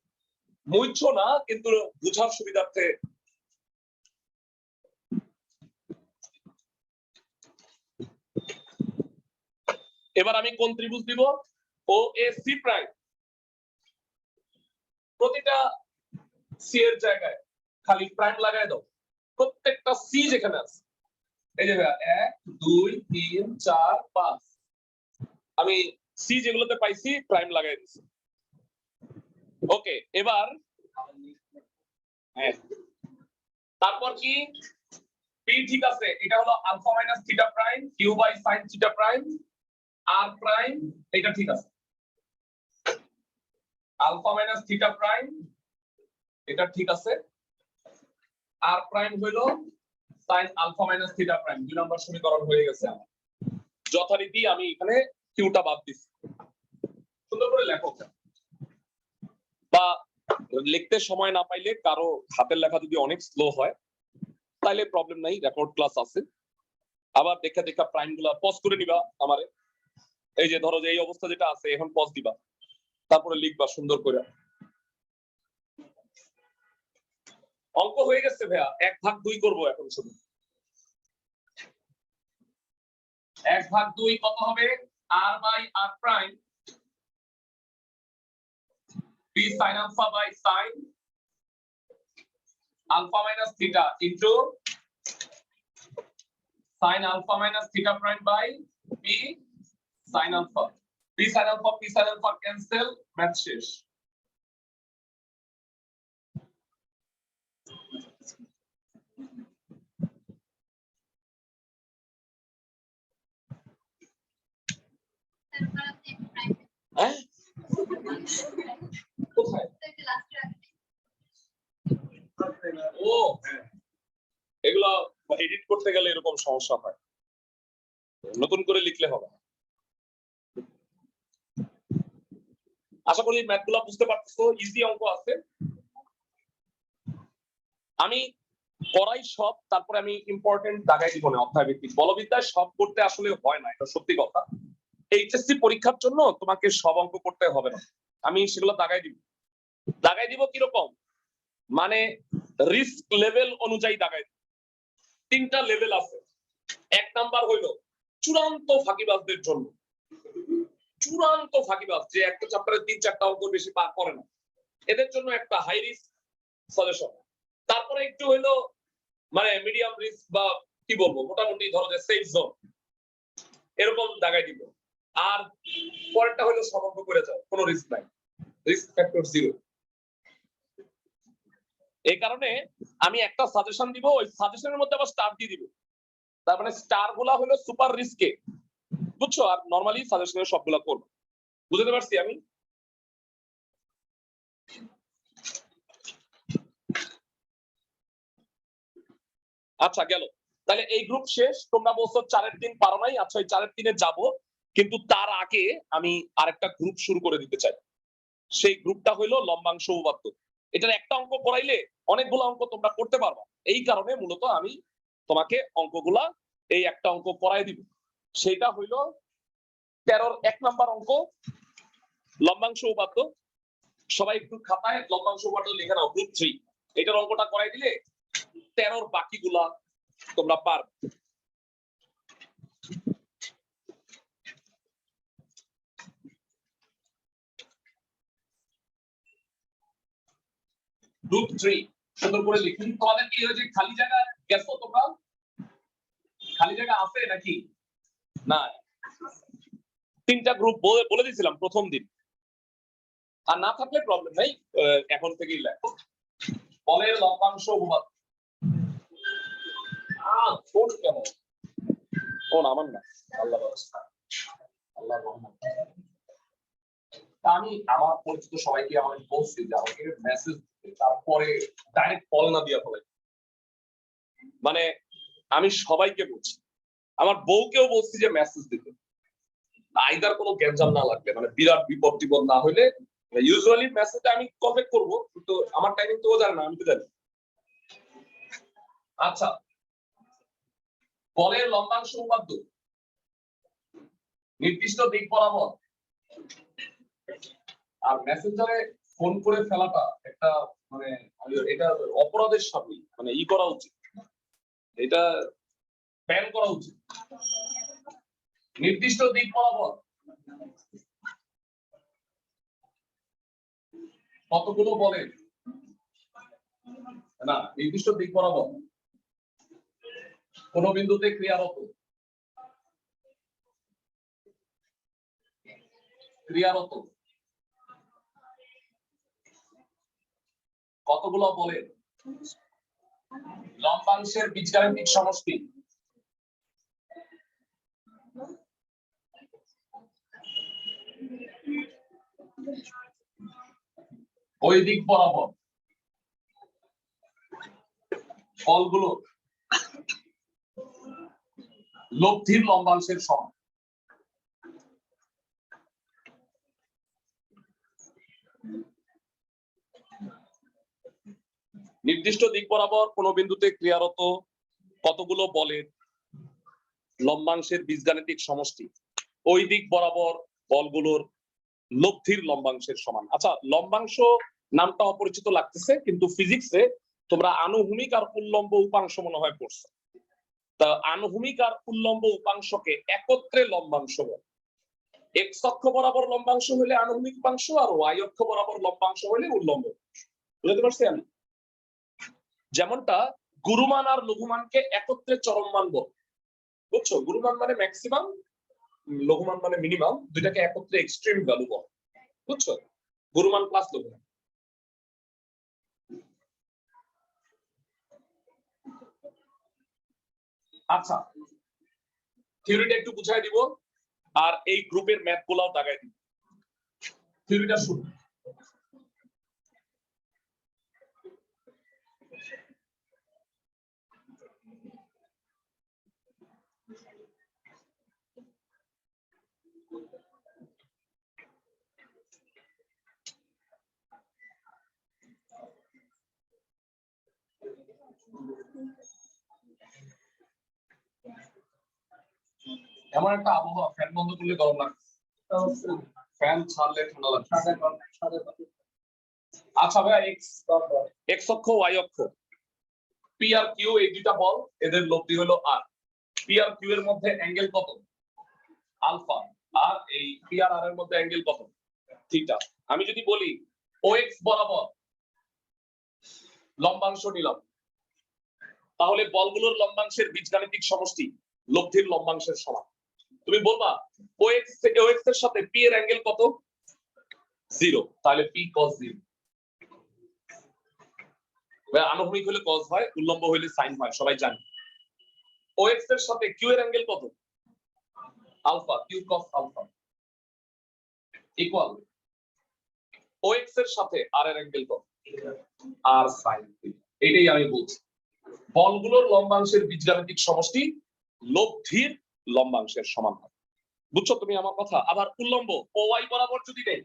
মুইছো না কিন্তু বুঝার সুবিধার্থে। এবার আমি কোন ত্রিভুজ দিব? ও এ সি প্রাইম। প্রতিটা সি এর জায়গায় খালি প্রাইম লাগাই দাও, প্রত্যেকটা সি যেখানে আছে। এই যে 1 2 3 4 5, আমি সি যেগুলোতে পাইছি প্রাইম লাগাই দিছি। ওকে, এবার তারপর কি? পি ঠিক আছে, এটা হলো alpha minus theta prime Q by sine theta prime R prime, এটা ঠিক আছে। আলফা মাইনাস থিটা প্রাইম এটা ঠিক আছে, আর প্রাইম হইলো sine alpha minus theta prime. 2 নম্বর সমীকরণ হয়ে গেছে আমার। যথারীতি আমি এখানে কিউটা বাদ দিছি। সুন্দর করে লেখো, বা লিখতে সময় না পাইলে কারো হাতের লেখা যদি অনেক স্লো হয় তাহলে প্রবলেম নাই, রেকর্ড ক্লাস আছে। আবার দেখা দেখা প্রাইম গুলা পজ করে নিবা আমারে। এই যে ধরো যে এই অবস্থা যেটা আছে এখন পজ দিবা, তারপরে লিখবা সুন্দর করে। অঙ্ক হয়ে গেছে ভাইয়া, 1/2 করব এখন শুধু। 1/2 কত হবে? r by r prime p sin alpha by sin alpha minus theta into sin alpha minus theta prime by p sin alpha. p sin alpha cancel, math শেষ। হ্যাঁ কোথায়? ও এগুলো এডিট করতে গেলে এরকম সমস্যা হয়, নতুন করে লিখলে হবে। আশা করি ম্যাথগুলো বুঝতে পারছো, ইজি অঙ্ক আছে। আমি পড়াই সব, তারপরে আমি ইম্পর্টেন্ট দাগাই দিব না। অধ্যায় ভিত্তিক বলবিদ্যায় সব করতে আসলে হয় না, এটা সত্যি কথা। এইচএসসি পরীক্ষার জন্য তোমাকে সব অঙ্ক করতে হবে না, আমি সেগুলো দাগাই দিব কিরকম মানে রিস্ক লেভেল অনুযায়ী দাগাই দিব। 3টা লেভেল আছে। 1 নাম্বার হইলো চূড়ান্ত ফাঁকিবাজদের জন্য। চূড়ান্ত ফাঁকিবাজ যে একটা চ্যাপ্টারে 3-4টা অঙ্ক বেশি পার করে না, এদের জন্য একটা হাই রিস্ক সাজেশন। তারপরে একটু হইলো মানে মিডিয়াম রিস্ক বা কি বলবো মোটামুটি ধরো যে সেফ জোন, এরকম দাগাই দিব। আর পরেরটা হলো সমগ্র করে যাও, কোনো রিস্ক নাই, রিস্ক ফ্যাক্টর 0। এই কারণে আমি একটা সাজেশন দিব, ওই সাজেশনের মধ্যে আবার স্টার দিয়ে দিব। তার মানে স্টার গুলা হলো সুপার রিস্কে, বুঝছো? আর নরমালি সাজেশনের সবগুলা করব। বুঝতে পারছি আমি? আচ্ছা গেল, তাহলে এই গ্রুপ শেষ। তোমরা বলছো 4-এর 3 পারো নাই, আচ্ছা ওই 4-এর 3-এ যাবো, কিন্তু তার আগে আমি আরেকটা গ্রুপ শুরু করে দিতে চাই। সেই গ্রুপটা হইলো লম্বাংশ উপপাদ্য। এটার একটা অঙ্ক পড়াইলে অনেকগুলো অঙ্ক তোমরা করতে পারবা, এই কারণে মূলত আমি তোমাকে অঙ্কগুলা এই একটা অঙ্ক পড়াই দিব। সেটা হইলো 13-র 1 নাম্বার অঙ্ক, লম্বাংশ উপপাদ্য। সবাই একটু খাতায় লম্বাংশ উপপাদ্য লিখে নাও, গ্রুপ 3। এটার অঙ্কটা করাই দিলে 13-র বাকিগুলা তোমরা পারবে। গ্রুপ 3 সুন্দর করে লিখি। তোমাদের কি হয়েছে, খালি জায়গা গেছো তোমরা? খালি জায়গা আছে নাকি? না, 3টা গ্রুপ বলে দিয়েছিলাম প্রথম দিন, আর না থাকলে প্রবলেম নাই, এখন থেকেই লেখো। বলের লম্বাংশ উপপাদ্য। ফোন কেন? ফোন আমার না, আল্লাহ ব্যবস্থা, আল্লাহর রহমত। আমি আমার পরিচিত সবাইকে আমি বলছি যে আমাকে মেসেজ তারপরে ডাইরেক্ট কল না দিয়া ফেলে। মানে আমি সবাইকে বলছি, আমার বউকেও বলছি যে মেসেজ দিতে, আইদার কোনো গ্যাঞ্জাম না লাগবে, মানে বিরাট বিপদ টিপদ না হইলে। ইউজুয়ালি মেসেজটা আমি কল ব্যাক করবো, কিন্তু আমার টাইমিং তো ও জানে না, আমি তো জানি। আচ্ছা, বলের লম্বাংশ উপপাদ্য, নির্দিষ্ট দিক বরাবর। আর মেসেঞ্জারে ফোন করে ফেলাটা একটা মানে এটা অপরাধের সাথে মানে ই করা উচিত, এটা ব্যান করা উচিত। নির্দিষ্ট দিক বরাবর কতগুলো বলে না, নির্দিষ্ট দিক বরাবর কোন বিন্দুতে ক্রিয়ারত কতগুলো বলে লম্বাংশের বীজগাণিতিক সমষ্টি। ওই দিক বরাবর বলগুলো লব্ধির লম্বাংশের সমান। নির্দিষ্ট দিক বরাবর কোন বিন্দুতে ক্রিয়ারত কতগুলো বলের লম্বাংশের বীজগাণিতিক সমষ্টি ওই দিক বরাবর বলগুলোর লব্ধির লম্বাংশের সমান। আচ্ছা, লম্বাংশ নামটা অপরিচিত লাগতেছে, কিন্তু ফিজিক্সে তোমরা আনুভূমিক আর উল্লম্ব উপাংশ মনে হয় পড়ছো। তা আনুভূমিক আর উল্লম্ব উপাংশকে একত্রে লম্বাংশ বলে। এক্স অক্ষ বরাবর লম্বাংশ হলে আনুভূমিক উপাংশ, আর ওয়াই অক্ষ বরাবর লম্বাংশ হলে উল্লম্ব। বুঝতে পারছি আমি? যেমনটা গুরুমান আর লঘুমানকে একত্রে চরমমান বলে, বুঝছো? গুরুমান মানে ম্যাক্সিমাম, লঘুমান মানে মিনিমাম, দুইটাকে একত্রে এক্সট্রিম ভ্যালু বলে, বুঝছো? গুরুমান প্লাস লঘুমান। আচ্ছা, থিওরিটা একটু বুঝাই দিব, আর এই গ্রুপের ম্যাথ গুলাও দাগাই দিব। থিওরিটা শুরু। এমন একটা আবহাওয়া, ফ্যান বন্ধ করলে গরম লাগছে, ফ্যান ছাড়লে ঠান্ডা লাগছে। আচ্ছা ভাইয়া, এক্স অক্ষ ওয়াই অক্ষ, পি আর কিউ, এই দুইটা বল, এদের লব্ধি হলো আর। পি আর কিউ এর মধ্যে অ্যাঙ্গেল কত? আলফা। আর এই পি আর আর এর মধ্যে অ্যাঙ্গেল কত? থিটা। আমি যদি বলি ও এক্স বরাবর লম্বাংশ নিলাম, তাহলে বলগুলোর লম্বাংশের বীজগাণিতিক সমষ্টি লব্ধির লম্বাংশের সমান। তুমি বলবা ও এক্স থেকে ও এক্স এর সাথে পি এর অ্যাঙ্গেল কত? 0, তাহলে পি cos 0। আনুভূমিক হলে cos হয়, উল্লম্ব হলে sin হয়, সবাই জানে। ও এক্স এর সাথে কিউ এর অ্যাঙ্গেল কত? Alpha, Q cos alpha equal O X এর সাথে আর এর অ্যাঙ্গেল কত? R sin theta. এটাই আমি বলছি, ফলগুলোর লম্বাংশের বীজগাণিতিক সমষ্টি লব্ধির লম্বাংশের সমান হয়। বুঝছো তুমি আমার কথা? আবার উল্লম্ব ওয়াই বরাবর যদি নেই,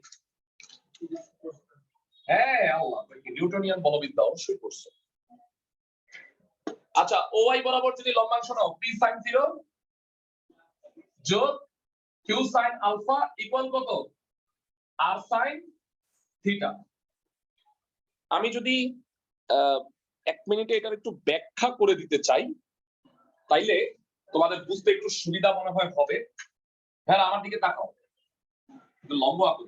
হ্যাঁ আল্লাহ নিউটনিয়ান বলবিদ্যা অবশ্যই করছো। আচ্ছা ওয়াই বরাবর যদি লম্বাংশ নাও পি সাইন 0 যোগ কিউ সাইন আলফা ইকুয়াল কত? আর সাইন থিটা। আমি যদি 1 মিনিটে এটার একটু ব্যাখ্যা করে দিতে চাই, তাইলে তোমাদের বুঝতে একটু সুবিধা মনে হয় হবে। হ্যাঁ আমার দিকে তাকাও, একটু লম্ব আঁকো।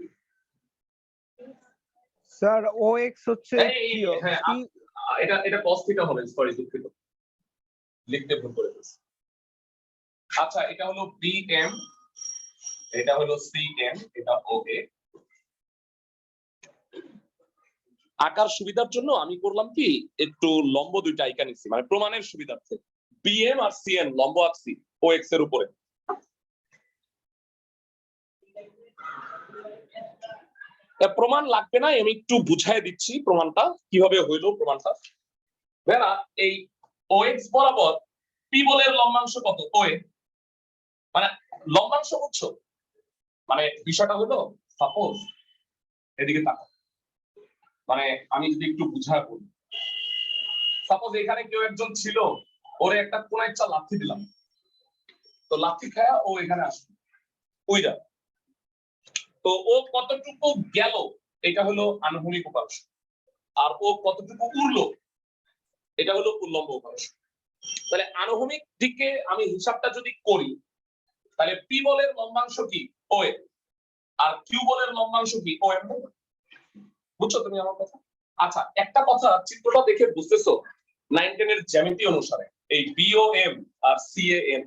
স্যার OX হচ্ছে হ্যাঁ এটা cos থিটা হবে, সরি দুঃখিত লিখতে ভুল করে ফেলেছি। আচ্ছা এটা হলো BM, এটা হলো CM, এটা OA। আকার সুবিধার জন্য আমি করলাম কি একটু লম্ব দুইটা আইকা নিচ্ছি, মানে প্রমাণের সুবিধার্থে BM আর CN লম্ব আঁকছি OX এর উপরে। প্রমাণ লাগবে না, আমি একটু বুঝাই দিচ্ছি প্রমাণটা কিভাবে হইলো। প্রমাণটা ভেরা এই OX বরাবর পি বলের লম্বাংশ কত? OA, মানে লম্বাংশ বুঝছো? মানে বিষয়টা হলো সাপোজ এদিকে তাকাও, মানে আমি যদি একটু বুঝাই বলি, সাপোজ এখানে কেউ একজন ছিল, ওরে একটা কোন একটা লাথি দিলাম, তো লাথি খায়া ও এখানে আসবে ওইটা, তো ও কতটুকু গেল এটা হলো আনুভূমিক উপাংশ, আর ও কতটুকু উড়লো এটা হলো উল্লম্ব উপাংশ। তাহলে আনুভূমিক দিকে আমি হিসাবটা যদি করি, তাহলে পি বলের লম্বাংশ কি? OA, আর কিউ বলের লম্বাংশ কি? OM। বুঝছো তুমি আমার কথা? আচ্ছা একটা কথা চিত্রটা দেখে বুঝতেছো 9-10 এর জ্যামিতি অনুসারে এই BOM আর CAN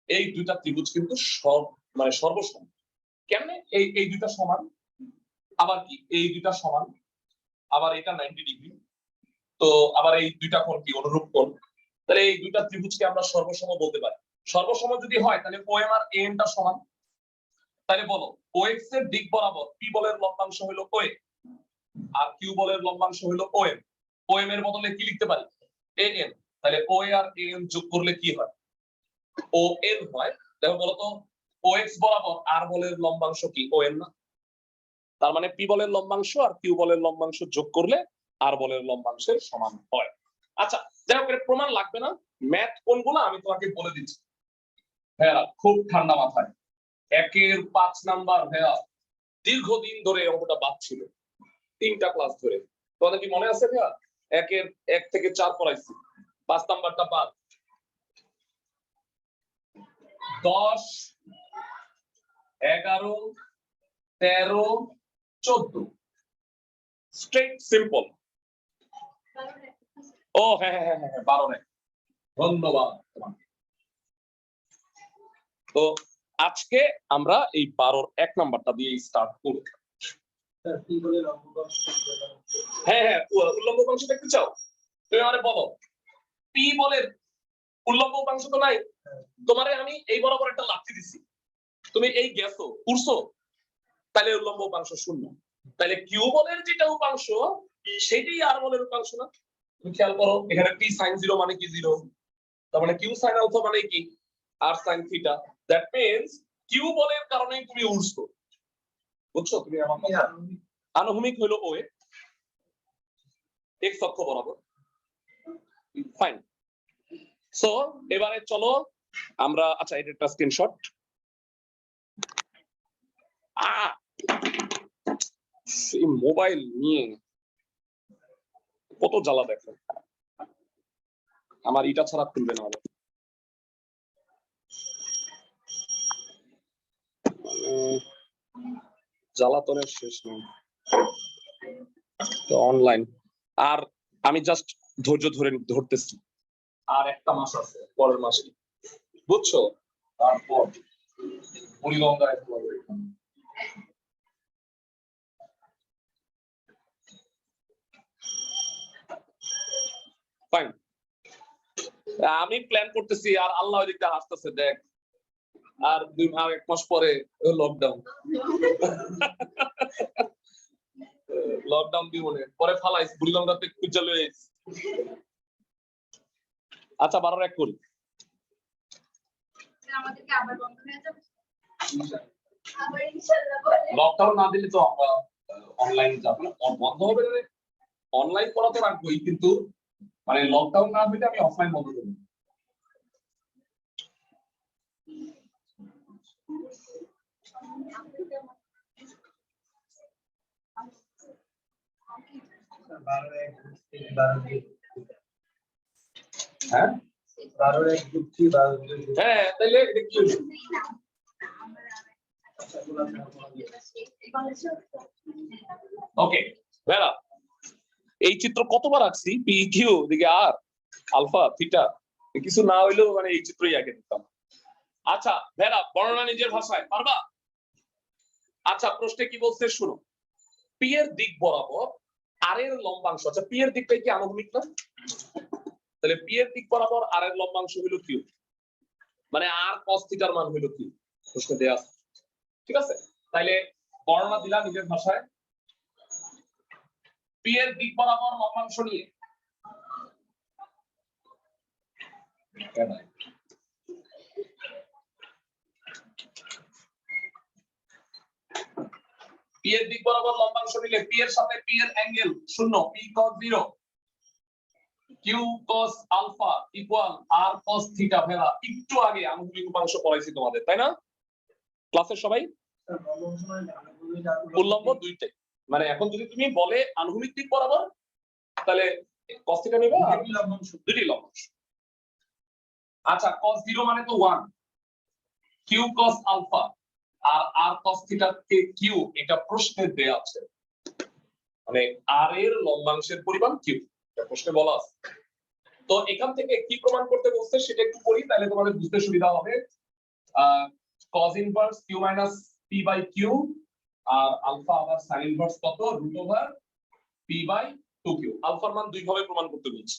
এই দুইটা ত্রিভুজ কিন্তু মানে সর্বসম। কেমনে? এই দুইটা সমান, আবার কি এই দুইটা সমান, আবার এটা 90 ডিগ্রি, তো আবার এই দুইটা কোণ কি? অনুরূপ কোণ। তাহলে এই দুইটা ত্রিভুজকে আমরা সর্বসম বলতে পারি। সর্বসম যদি হয় তাহলে OM আর AM টা সমান। তাহলে বলো OX এর দিক বরাবর P বলের লম্বাংশ হলো OA, আর কিউ বলের লম্বাংশ হলো OM। OM এর বদলে কি লিখতে পারি? AN। তাহলে OA আর AM যোগ করলে কি হয়? ON হয়। দেখো বলতো OX বরাবর R বলের লম্বাংশ কি? ON না? তার মানে P বলের লম্বাংশ আর কিউ বলের লম্বাংশ যোগ করলে R বলের লম্বাংশের সমান হয়। আচ্ছা যাই হোক, এর প্রমাণ লাগবে না, ম্যাথ কোনগুলো আমি তোমাকে বলে দিচ্ছি। হ্যাঁ খুব ঠান্ডা মাথায় 1-এর 5 নাম্বার, হ্যাঁ দীর্ঘদিন ধরে অঙ্কটা বাদ ছিল, 3টা ক্লাস ধরে। তোমাদের কি মনে আছে ভাইয়া? 1-এর 1 থেকে 4 পড়াইছি, 5 নাম্বারটা বাদ। 10, 11, 13, 14 স্ট্রেট সিম্পল। ও হ্যাঁ হ্যাঁ হ্যাঁ হ্যাঁ 12 নেই, ধন্যবাদ তোমাকে। তো আজকে আমরা এই 12-র 1 নাম্বারটা দিয়ে স্টার্ট করব। হ্যাঁ হ্যাঁ উল্লম্ব উপাংশ দেখতে চাও? তুমি আমারে বলো পি বলের উল্লম্ব উপাংশ তো নাই, তোমারে আমি এই বরাবর একটা লাথি দিছি, তুমি এই গেছো উড়ছো, তাহলে উল্লম্ব উপাংশ 0। তাহলে কিউ বলের যেটা উপাংশ সেটাই আর বলের উপাংশ না? তুমি খেয়াল করো এখানে পি সাইন 0 মানে কি 0, তার মানে কিউ সাইন আলফা মানে কি? আর sine theta. That means Q বলের কারণেই তুমি উড়ছো। বুঝছো তুমি আমার কথা? আনুভূমিক হলো OA, x অক্ষ বরাবর। ফাইন। সো এবারে চলো আমরা, আচ্ছা এটা একটা স্ক্রিনশট। এই মোবাইল নিয়ে কত জ্বালা দেখো, আমার এটা ছাড়া খুলবে না। জ্বালাতনের শেষ নেই তো অনলাইন। আর আমি জাস্ট ধৈর্য ধরতেছি, আর একটা মাস আছে, পরের মাসে বুঝছো, তারপর বুড়িগঙ্গায় ফাইন। আমি প্ল্যান করতেছি আর আল্লাহ ওইদিকটা হাসতেছে, দেখ আর 1 মাস পরে লকডাউন। লকডাউন দিব পরে ফালাইস বুড়িগঙ্গাতে খুঁজা লয়ে আইছি। আচ্ছা 12 এক করি। আমাদেরকে আবার বন্ধ হয়ে যাবে আবার ইনশাআল্লাহ বলে লকডাউন না দিলে তো আমরা অনলাইন যাব না, বন্ধ হবে না। অনলাইন করা তো রাখবোই, কিন্তু মানে লকডাউন না হলে আমি অফলাইন বন্ধ করব। হ্যাঁ হ্যাঁ, তাইলে এটা কি হলো? ওকে ভেরা, এই চিত্র কতবার আঁকছি, পি কিউ দিকে আর আলফা থিটা, কিছু না হইলেও মানে এই চিত্রই আঁকে দিতাম। আচ্ছা ভেরা, বর্ণনা নিজের ভাষায় পারবা? আচ্ছা প্রশ্নে কি বলছে শুনো, পি এর দিক বরাবর আর এর লম্বাংশ, আচ্ছা পি এর দিকটা কি আনুভূমিক না? তাহলে পি এর দিক বরাবর আর এর লম্বাংশ হইল কিউ, মানে আর cos থিটার মান হইল কিউ, প্রশ্নে দেয়া আছে। ঠিক আছে, তাইলে বর্ণনা দিলাম নিজের ভাষায়। পি এর দিক বরাবর লম্বাংশ নিয়ে পি এর দিক বরাবর লম্বাংশ নিলে পি এর সাথে পি এর অ্যাঙ্গেল শূন্য, P cos 0, Q cos alpha equal R cos theta. ভেরা একটু আগে আনুভূমিক উপাংশ পড়াইছি তোমাদের, তাই না ক্লাসের সবাই? উল্লম্ব দুইটাই, মানে এখন যদি তুমি বলে আনুভূমিক দিক বরাবর তাহলে cos থিটা নেবে আর দুইটি লম্বাংশ। আচ্ছা cos 0 মানে তো 1, কিউ cos আলফা আর আর cos থিটা কে কিউ, এটা প্রশ্নে দেয়া আছে, মানে আর এর লম্বাংশের পরিমাণ কিউ, এটা প্রশ্নে বলা আছে। তো এখান থেকে কি প্রমাণ করতে বলছে সেটা একটু করি, তাহলে তোমাদের বুঝতে সুবিধা হবে। cos inverse q minus p by q আর আলফা আবার sin ইনভার্স কত root over p by 2q। আলফার মান দুই ভাবে প্রমাণ করতে বলছে।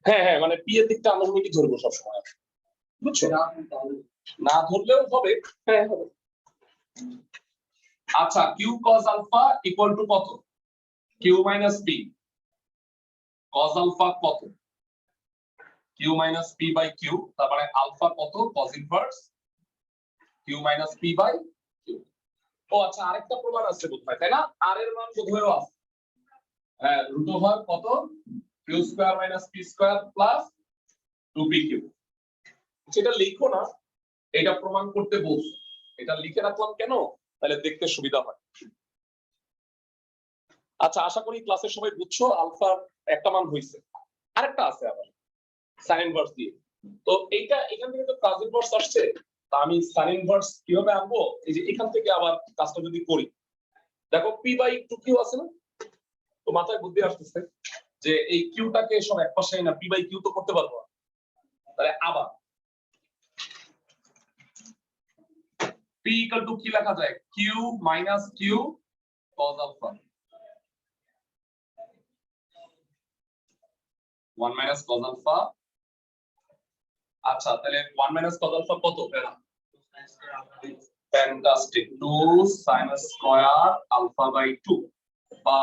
হ্যাঁ হ্যাঁ, মানে p এর দিকটা আনুভূমিক ধরবো সব সময়, বুঝছো? না ধরলেও হবে, হ্যাঁ হবে। আচ্ছা q cos alpha equal to কত? q minus p cos alpha কত? q minus p by q, তারপরে আলফা কত? cos inverse q minus p by q। ও আচ্ছা আরেকটা প্রমাণ আছে বোধহয়, তাই না? r এর মান বোধহয় আছে, হ্যাঁ রুট ওভার কত q square minus p square plus 2pq। সেটা লিখো না, এটা প্রমাণ করতে বলছো, এটা লিখে রাখলাম কেন, তাহলে দেখতে সুবিধা হয়। আচ্ছা আশা করি ক্লাসের সবাই বুঝছো, আলফার একটা মান হইছে, আরেকটা আছে আবার sin ইনভার্স দিয়ে। তো এইটা এখান থেকে তো cos ইনভার্স আসছে, তা আমি sin ইনভার্স কিভাবে আনবো? এই যে এখান থেকে আবার কাজটা যদি করি, দেখো p বাই 2q আছে না, তো মাথায় বুদ্ধি আসতেছে যে এই কিউটাকে সব একপাশে না, p বাই q তো করতে পারবো না, তাহলে আবার p ইকুয়াল টু কি লেখা যায়? q minus q cos alpha 1 minus cos alpha. আচ্ছা তাহলে 1 মাইনাস cos আলফা কত? Fantastic, 2 sin square alpha by 2 বা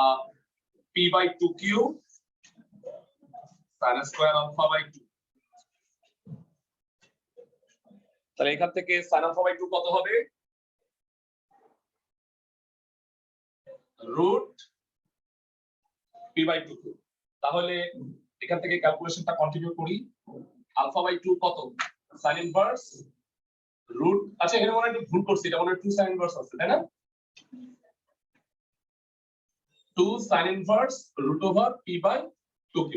p by 2q sin square alpha by 2। তাহলে এখান থেকে sin আলফা বাই 2 কত হবে? Root p by 2q। তাহলে এখান থেকে ক্যালকুলেশনটা কন্টিনিউ করি, আলফা বাই 2 কত? sin ইনভার্স রুট, আচ্ছা এখানে মনে হয় একটু ভুল করছি, এটা মনে হয় 2 sin ইনভার্স আছে, তাই না? 2 sin inverse root over p by 2q।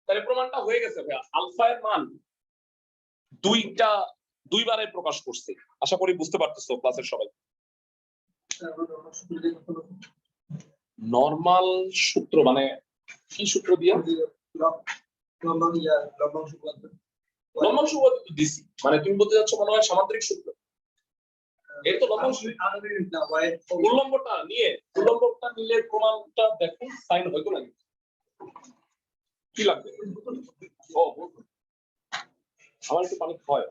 তাহলে প্রমাণটা হয়ে গেছে ভাইয়া, আলফা এর মান দুইবারে প্রকাশ করছে। আশা করি বুঝতে পারতেছো ক্লাসের সবাই। নরমাল সূত্র মানে কি সূত্র দিয়ে? লম্বাংশ দিছি, মানে তুমি বলতে যাচ্ছ মনে হয় সামান্তরিক সূত্র। এই তো লম্বাংশ, উল্লম্বটা নিলে প্রমাণটা দেখো সাইন হয়তো না, কি লাগবে? ও আমার একটু পানি হয়।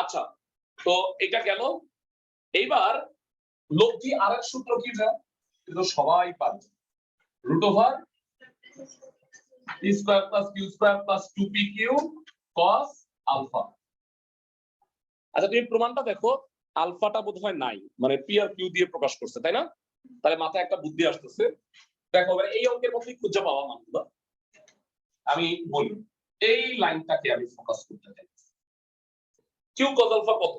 আচ্ছা তো এটা গেল। এইবার লব্ধি আরেক সূত্র কি? এটা সবাই পারবে, root over p square plus q square plus 2pq cos alpha. আচ্ছা তুমি প্রমাণটা দেখো, আলফাটা বোধহয় নাই, মানে p আর q দিয়ে প্রকাশ করছে, তাই না? তাহলে মাথায় একটা বুদ্ধি আসতেছে। দেখো এই অঙ্কের মধ্যেই খুঁজে পাওয়া মানগুলো। আমি বলি এই লাইনটাকে আমি ফোকাস করতে চাই। q cos আলফা কত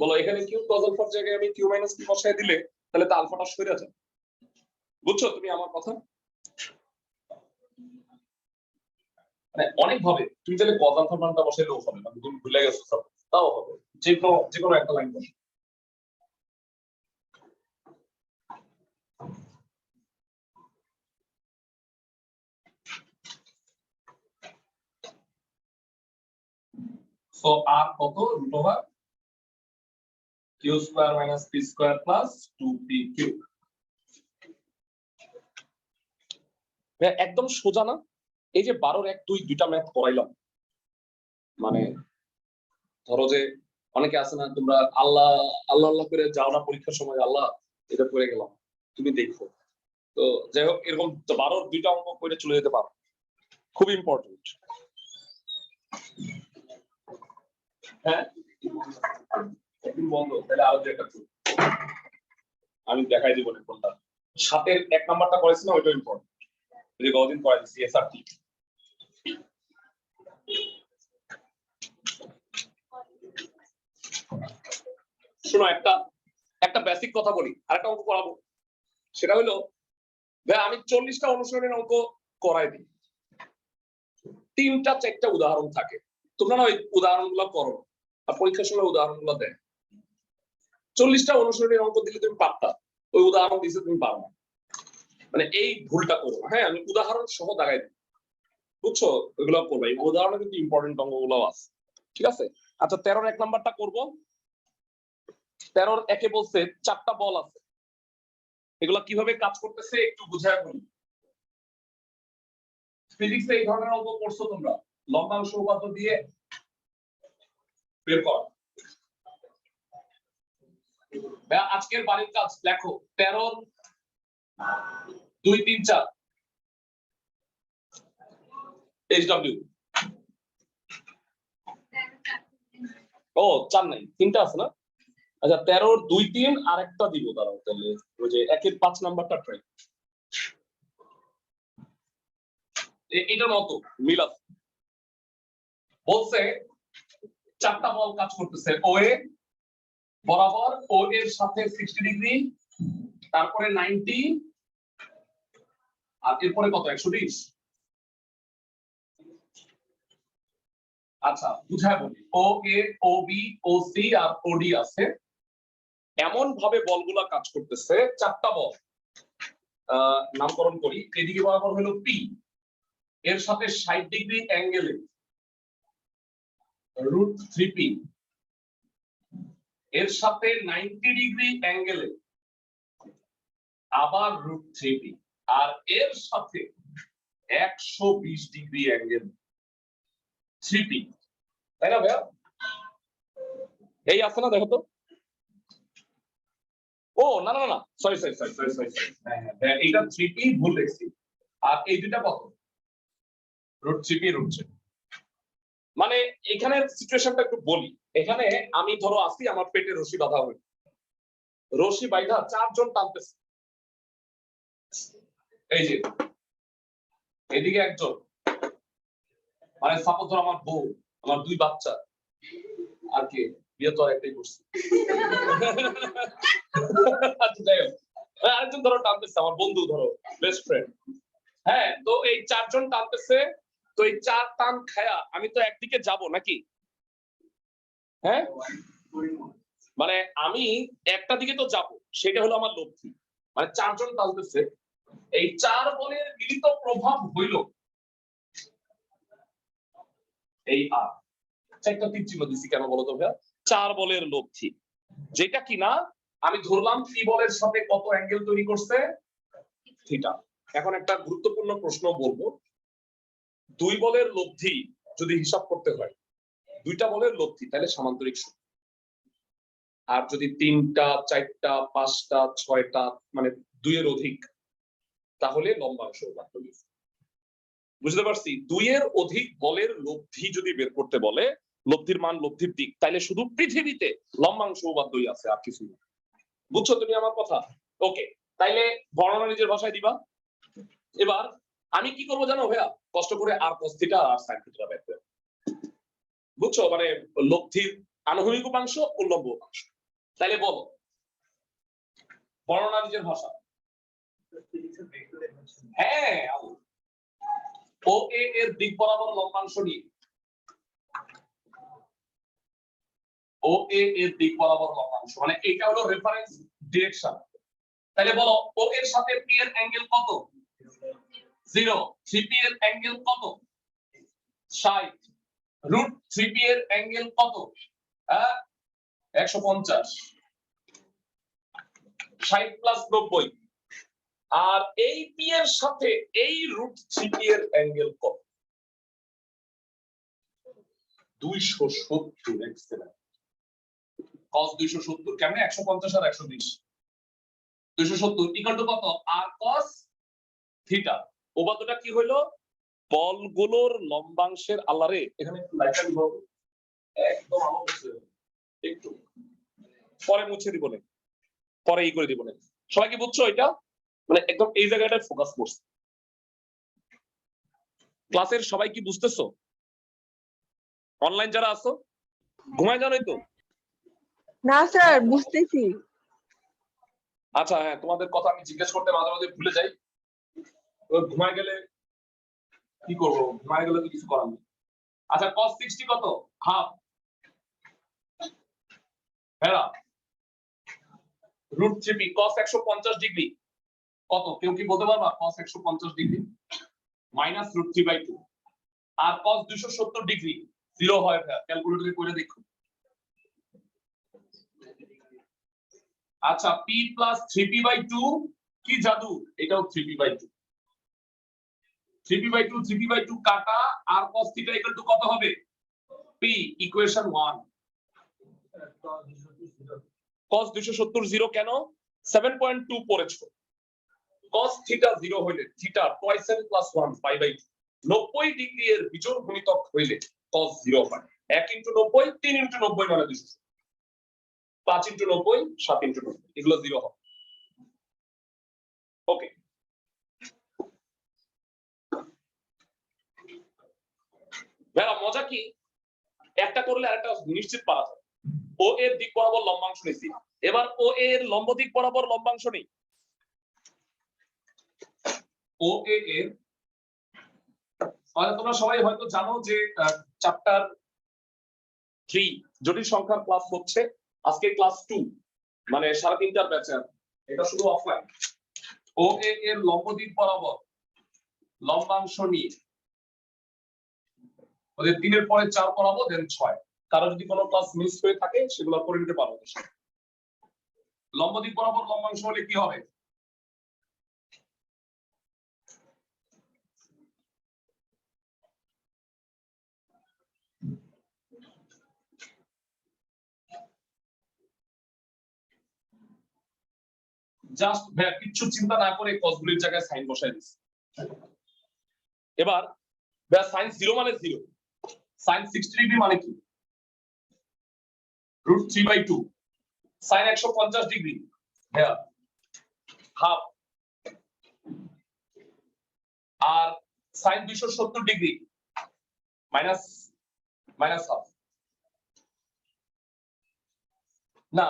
বলো? এখানে q cos আলফার জায়গায় আমি q মাইনাস p বসায় দিলে তাহলে তো আলফাটা সরে যাবে। বুঝছো তুমি আমার কথা? মানে অনেক ভাবে তুমি চাইলে cos আলফার মানটা বসাইলেও হবে, মানে তুমি ভুলে গেছো সব, তাও হবে। যে কোনো একটা লাইন বসে। সো আর কত root over q square minus p square plus 2pq। একদম সোজা না? এই যে 12 1 2 দুইটা ম্যাথ করাইলাম, মানে ধরো যে অনেকে আছে না, তোমরা আল্লাহ আল্লাহ আল্লাহ করে যাও না পরীক্ষার সময়, আল্লাহ এটা করে গেলাম, তুমি দেখো। তো যাই হোক, এরকম 12 দুইটা অঙ্ক করে চলে যেতে পারো, খুব ইম্পর্টেন্ট। হ্যাঁ একদিন বন্ধ, তাহলে আরো একটা আমি দেখাই দিব না কোনটা। 7-এর 1 নাম্বারটা করেছি না, ওইটা ইম্পর্টেন্ট, যে গতদিন করেছি এসআরটি। শোনো একটা বেসিক কথা বলি, আরেকটা অঙ্ক করাবো। সেটা হলো ভাই আমি 40টা অনুশীলনের অঙ্ক করাই দিই, 3টা 4টা উদাহরণ থাকে, তোমরা না ওই উদাহরণগুলো করো আর পরীক্ষার সময় উদাহরণগুলো দেয়। 40টা অনুশীলনের অঙ্ক দিলে তুমি পারতা, ওই উদাহরণ দিলে তুমি পারো না, মানে এই ভুলটা করো। হ্যাঁ আমি উদাহরণ সহ দেখাই দিই, বুঝছো? ওইগুলো করবে, এই উদাহরণে কিন্তু ইম্পর্টেন্ট অঙ্কগুলো আছে, ঠিক আছে? আচ্ছা 13-র 1 নাম্বারটা করবো। 13-র 1-এ বলছে 4টা বল আছে, এগুলা কিভাবে কাজ করতেছে একটু বুঝায় বলি। ফিজিক্সে এই ধরনের অঙ্ক করছো তোমরা, লম্বাংশ উপপাদ্য দিয়ে বের করা। আজকের বাড়ির কাজ লেখো 13-র 2 3 4 HW। ও 4 নাই, 3টা আছে না? আচ্ছা 13-র 2 3 আর একটা দিব, দাঁড়াও তাহলে ওই যে 1-এর 5 নাম্বারটা ট্রাই, এটার মতো মিল আছে। বলছে 4টা বল কাজ করতেছে ওএ বরাবর, ও এর সাথে 60 ডিগ্রি, তারপরে 90, আর এরপরে কত 120। আচ্ছা বুঝায় বলি, ও এ ও বি ও সি আর ও ডি আছে, এমন ভাবে বলগুলা কাজ করতেছে। 4টা বল নামকরণ করি। এদিকে বরাবর হলো পি, এর সাথে 60 ডিগ্রি অ্যাঙ্গেলে √3p, এর সাথে 90 ডিগ্রি অ্যাঙ্গেলে আবার √3p, আর এর সাথে 120 ডিগ্রি অ্যাঙ্গেল 3p, তাই না ভাইয়া? এই আছে না, দেখো তো। ও না না না, sorry sorry sorry sorry sorry, হ্যাঁ এটা 3p ভুল লিখছি, আর এই দুটো কত √3p √3। মানে এখানে সিচুয়েশনটা একটু বলি। এখানে আমি ধরো আসি, আমার পেটে রশি বাঁধা হলো, রশি বাইধা 4 জন টানতেছে, এই যে এদিকে একজন, মানে সাপোজ ধরো আমার বউ, আমার 2 বাচ্চা, আর কে, বিয়ে তো একটাই করছি। আচ্ছা যাই হোক, আরেকজন ধরো টানতেছে, আমার বন্ধু, ধরো বেস্ট ফ্রেন্ড। হ্যাঁ তো এই 4 জন টানতেছে, তো এই 4 টান খায়া আমি তো একদিকে যাব নাকি? হ্যাঁ মানে আমি একটা দিকে তো যাব, সেটা হলো আমার লক্ষ্য। মানে 4 জন টানতেছে, এই 4 বলের মিলিত প্রভাব হইল এই আর। একটা তীর চিহ্ন দিছি কেন বলো তো ভাইয়া? 4 বলের লব্ধি, যেটা কিনা আমি ধরলাম পি বলের সাথে কত অ্যাঙ্গেল তৈরি করছে, থিটা। এখন একটা গুরুত্বপূর্ণ প্রশ্ন বলবো, 2 বলের লব্ধি যদি হিসাব করতে হয়, 2টা বলের লব্ধি, তাহলে সামান্তরিক সূত্র। আর যদি 3টা 4টা 5টা 6টা মানে 2 এর অধিক, তাহলে লম্বাংশ উপাত্ত লিখি। বুঝতে পারছি? 2 এর অধিক বলের লব্ধি যদি বের করতে বলে, লব্ধির মান লব্ধির দিক, তাইলে শুধু পৃথিবীতে লম্বাংশ উপাত্তই আছে, আর কিছু না। বুঝছো তুমি আমার কথা? ওকে, তাইলে বর্ণনা নিজের ভাষায় দিবা। এবার আমি কি করবো জানো ভাইয়া? কষ্ট করে আর cos থিটা আর sin থিটা বের করে, বুঝছো? মানে লব্ধির আনুভূমিক উপাংশ, উল্লম্ব উপাংশ। তাইলে বলো বর্ণনা নিজের ভাষা। হ্যাঁ, ও এ এর দিক বরাবর লম্বাংশ নিয়ে, ও এ এর দিক বরাবর লম্বাংশ, মানে এটা হলো রেফারেন্স ডিরেকশন। তাহলে বলো ও এর সাথে পি এর অ্যাঙ্গেল কত? 0। 3p এর অ্যাঙ্গেল কত? 60। রুট 3p এর অ্যাঙ্গেল কত? 150। 60 প্লাস 90। আর এই পি এর সাথে এই রুট 3p এর অ্যাঙ্গেল কত? 270। এক্সেলেন্ট। cos 270 কেমনে? 150 আর 120। 270 ইকুয়াল টু কত? আর cos থিটা। উপাত্তটা কি হইলো? বলগুলোর লম্বাংশের আল্লাহরে, এখানে একটু লাইটটা দিব, একদম আলো হচ্ছে, একটু পরে মুছে দিব না, পরে ই করে দিব না। সবাই কি বুঝছো এটা? মানে একদম এই জায়গাটায় ফোকাস করছে। ক্লাসের সবাই কি বুঝতেছো? অনলাইন যারা আছো ঘুমায় জানোই তো? না স্যার, বুঝতেছি। আচ্ছা হ্যাঁ, তোমাদের কথা আমি জিজ্ঞেস করতে মাঝে মাঝে ভুলে যাই। ঘুমায় গেলে কি করবো? ঘুমায় গেলে তো কিছু করার নেই। আচ্ছা cos 60 কত? হাফ। হ্যাঁ, রুট 3p cos 150 ডিগ্রি কত? কেউ কি বলতে পারবা? cos 150 degree minus root 3/2। আর cos 270 ডিগ্রি 0 হয় ভাই, ক্যালকুলেটরে করে দেখো। আচ্ছা p প্লাস 3p/2 কি জাদু? এটাও 3p/2। 3p/2 3p/2 কাটা, আর cos থিটা ইকুয়াল টু কত হবে? p equation 1। cos 270 0 কেন? 7.2 পড়েছো। cos থিটা 0 হইলে theta twice n plus 1 π/2। 90 degree এর বিজোড় গুণিতক হইলে cos 0 হয়। 1 * 90 3 * 90 মানে 200, 5 * 90 7 * 90, এগুলো 0 হবে। ওকে, ভাইয়া মজা কি? একটা করলে আরেকটা নিশ্চিত পারা যায়। ও এর দিক বরাবর লম্বাংশ নিছি, এবার ও এর লম্ব দিক বরাবর লম্বাংশ নেই। ও এর তোমরা সবাই হয়তো জানো যে চ্যাপ্টার 3 জটিল সংখ্যার ক্লাস হচ্ছে, আজকে ক্লাস 2, মানে 3.5টার ব্যাচে। এটা শুধু অফলাইন। ও এর লম্ব দিক বরাবর লম্বাংশ নিয়ে ওদের 3 এর পরে 4 করাবো, দেন 6। কারো যদি কোনো ক্লাস মিস হয়ে থাকে সেগুলো করে নিতে পারো। লম্ব দিক বরাবর লম্বাংশ হলে কি হবে? জাস্ট কিচ্ছু চিন্তা না করে কসগুলির জায়গায় সাইন বসাই দিচ্ছি। এবার সাইন 0 মানে 0, সাইন 60 ডিগ্রি মানে কি? রুট 3/2। সাইন 150 ডিগ্রি হ্যাঁ হাফ, আর সাইন 270 ডিগ্রি মাইনাস হাফ। না,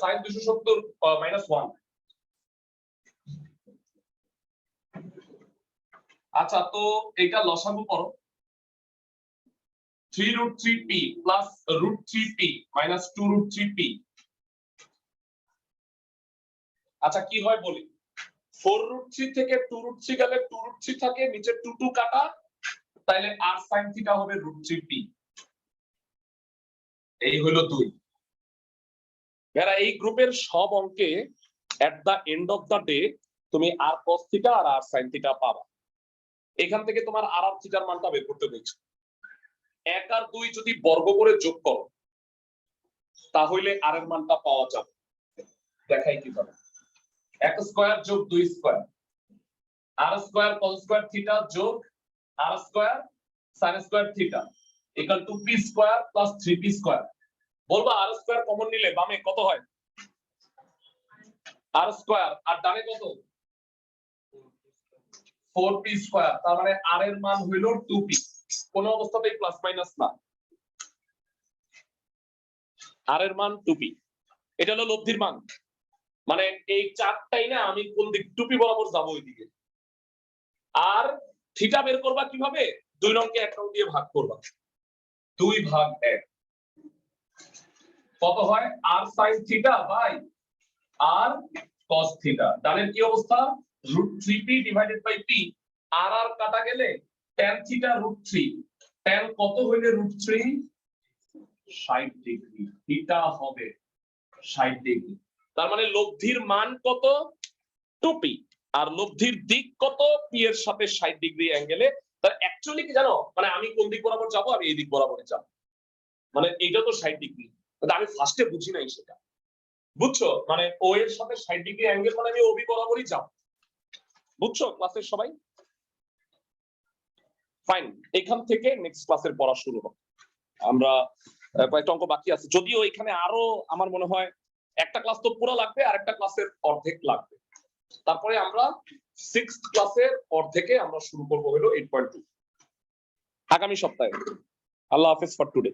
সাইন 270 -1। আচ্ছা, তো এটা লসাগু করো। 3√3p plus √3p minus 2√3p। আচ্ছা কি হয় বলি? 4√3 থেকে 2√3 গেলে 2√3 থাকে, নিচে 2 কাটা, তাইলে r sin থিটা হবে √3p। এই হলো 2। এরা এই গ্রুপের সব অঙ্কে at the end of the day তুমি r cos থিটা আর r sin থিটা পাবা। এখান থেকে তোমার r থিটার মানটা বের করতে বলছে। 1 আর 2 যদি বর্গ করে যোগ করো তাহলে r এর মানটা পাওয়া যাবে। দেখাই কিভাবে। এক স্কয়ার যোগ 2 square R square cos square theta যোগ R square sin square theta equal to P square plus 3p square. বলবা আর স্কয়ার কমন নিলে বামে কত হয়? আর স্কয়ার আর ডানে কত? 4p square. তার মানে আর এর মান হইল 2p, কোন অবস্থাতেই প্লাস মাইনাস না, আর এর মান 2p। এটা হলো লব্ধির মান, মানে এই চারটাই না আমি কোন দিক 2p বরাবর যাব ওইদিকে। আর থিটা বের করবা কিভাবে? 2 নংকে 1 নং দিয়ে ভাগ করবা, 2 ভাগ 1 কত হয়? R sin theta by R cos theta. ডানের কি অবস্থা? √3p ডিভাইডেড বাই p, আর আর কাটা গেলে tan থিটা √3, tan কত হইলে √3? 60 ডিগ্রি, থিটা হবে 60 ডিগ্রি। তার মানে লব্ধির মান কত? 2p, আর লব্ধির দিক কত? p এর সাথে 60 ডিগ্রি অ্যাঙ্গেলে। তার অ্যাকচুয়ালি কি জানো, মানে আমি কোন দিক বরাবর যাব? আমি এই দিক বরাবরই যাব, মানে এটা তো 60 ডিগ্রি, কিন্তু আমি ফার্স্টে বুঝি নাই সেটা, বুঝছো? মানে ও এর সাথে 60 ডিগ্রি অ্যাঙ্গেল মানে আমি ওবি বরাবরই যাব, বুঝছো ক্লাসের সবাই? ফাইন, এখান থেকে নেক্সট ক্লাসের পড়া শুরু হবে। আমরা কয়েকটা অঙ্ক বাকি আছে, যদিও এখানে আরো আমার মনে হয় একটা ক্লাস তো পুরো লাগবে, আর একটা ক্লাসের অর্ধেক লাগবে। তারপরে আমরা 6th ক্লাসের অর্ধেকে আমরা শুরু করব হলো 8.2 আগামী সপ্তাহে। আল্লাহ হাফেজ ফর টুডে।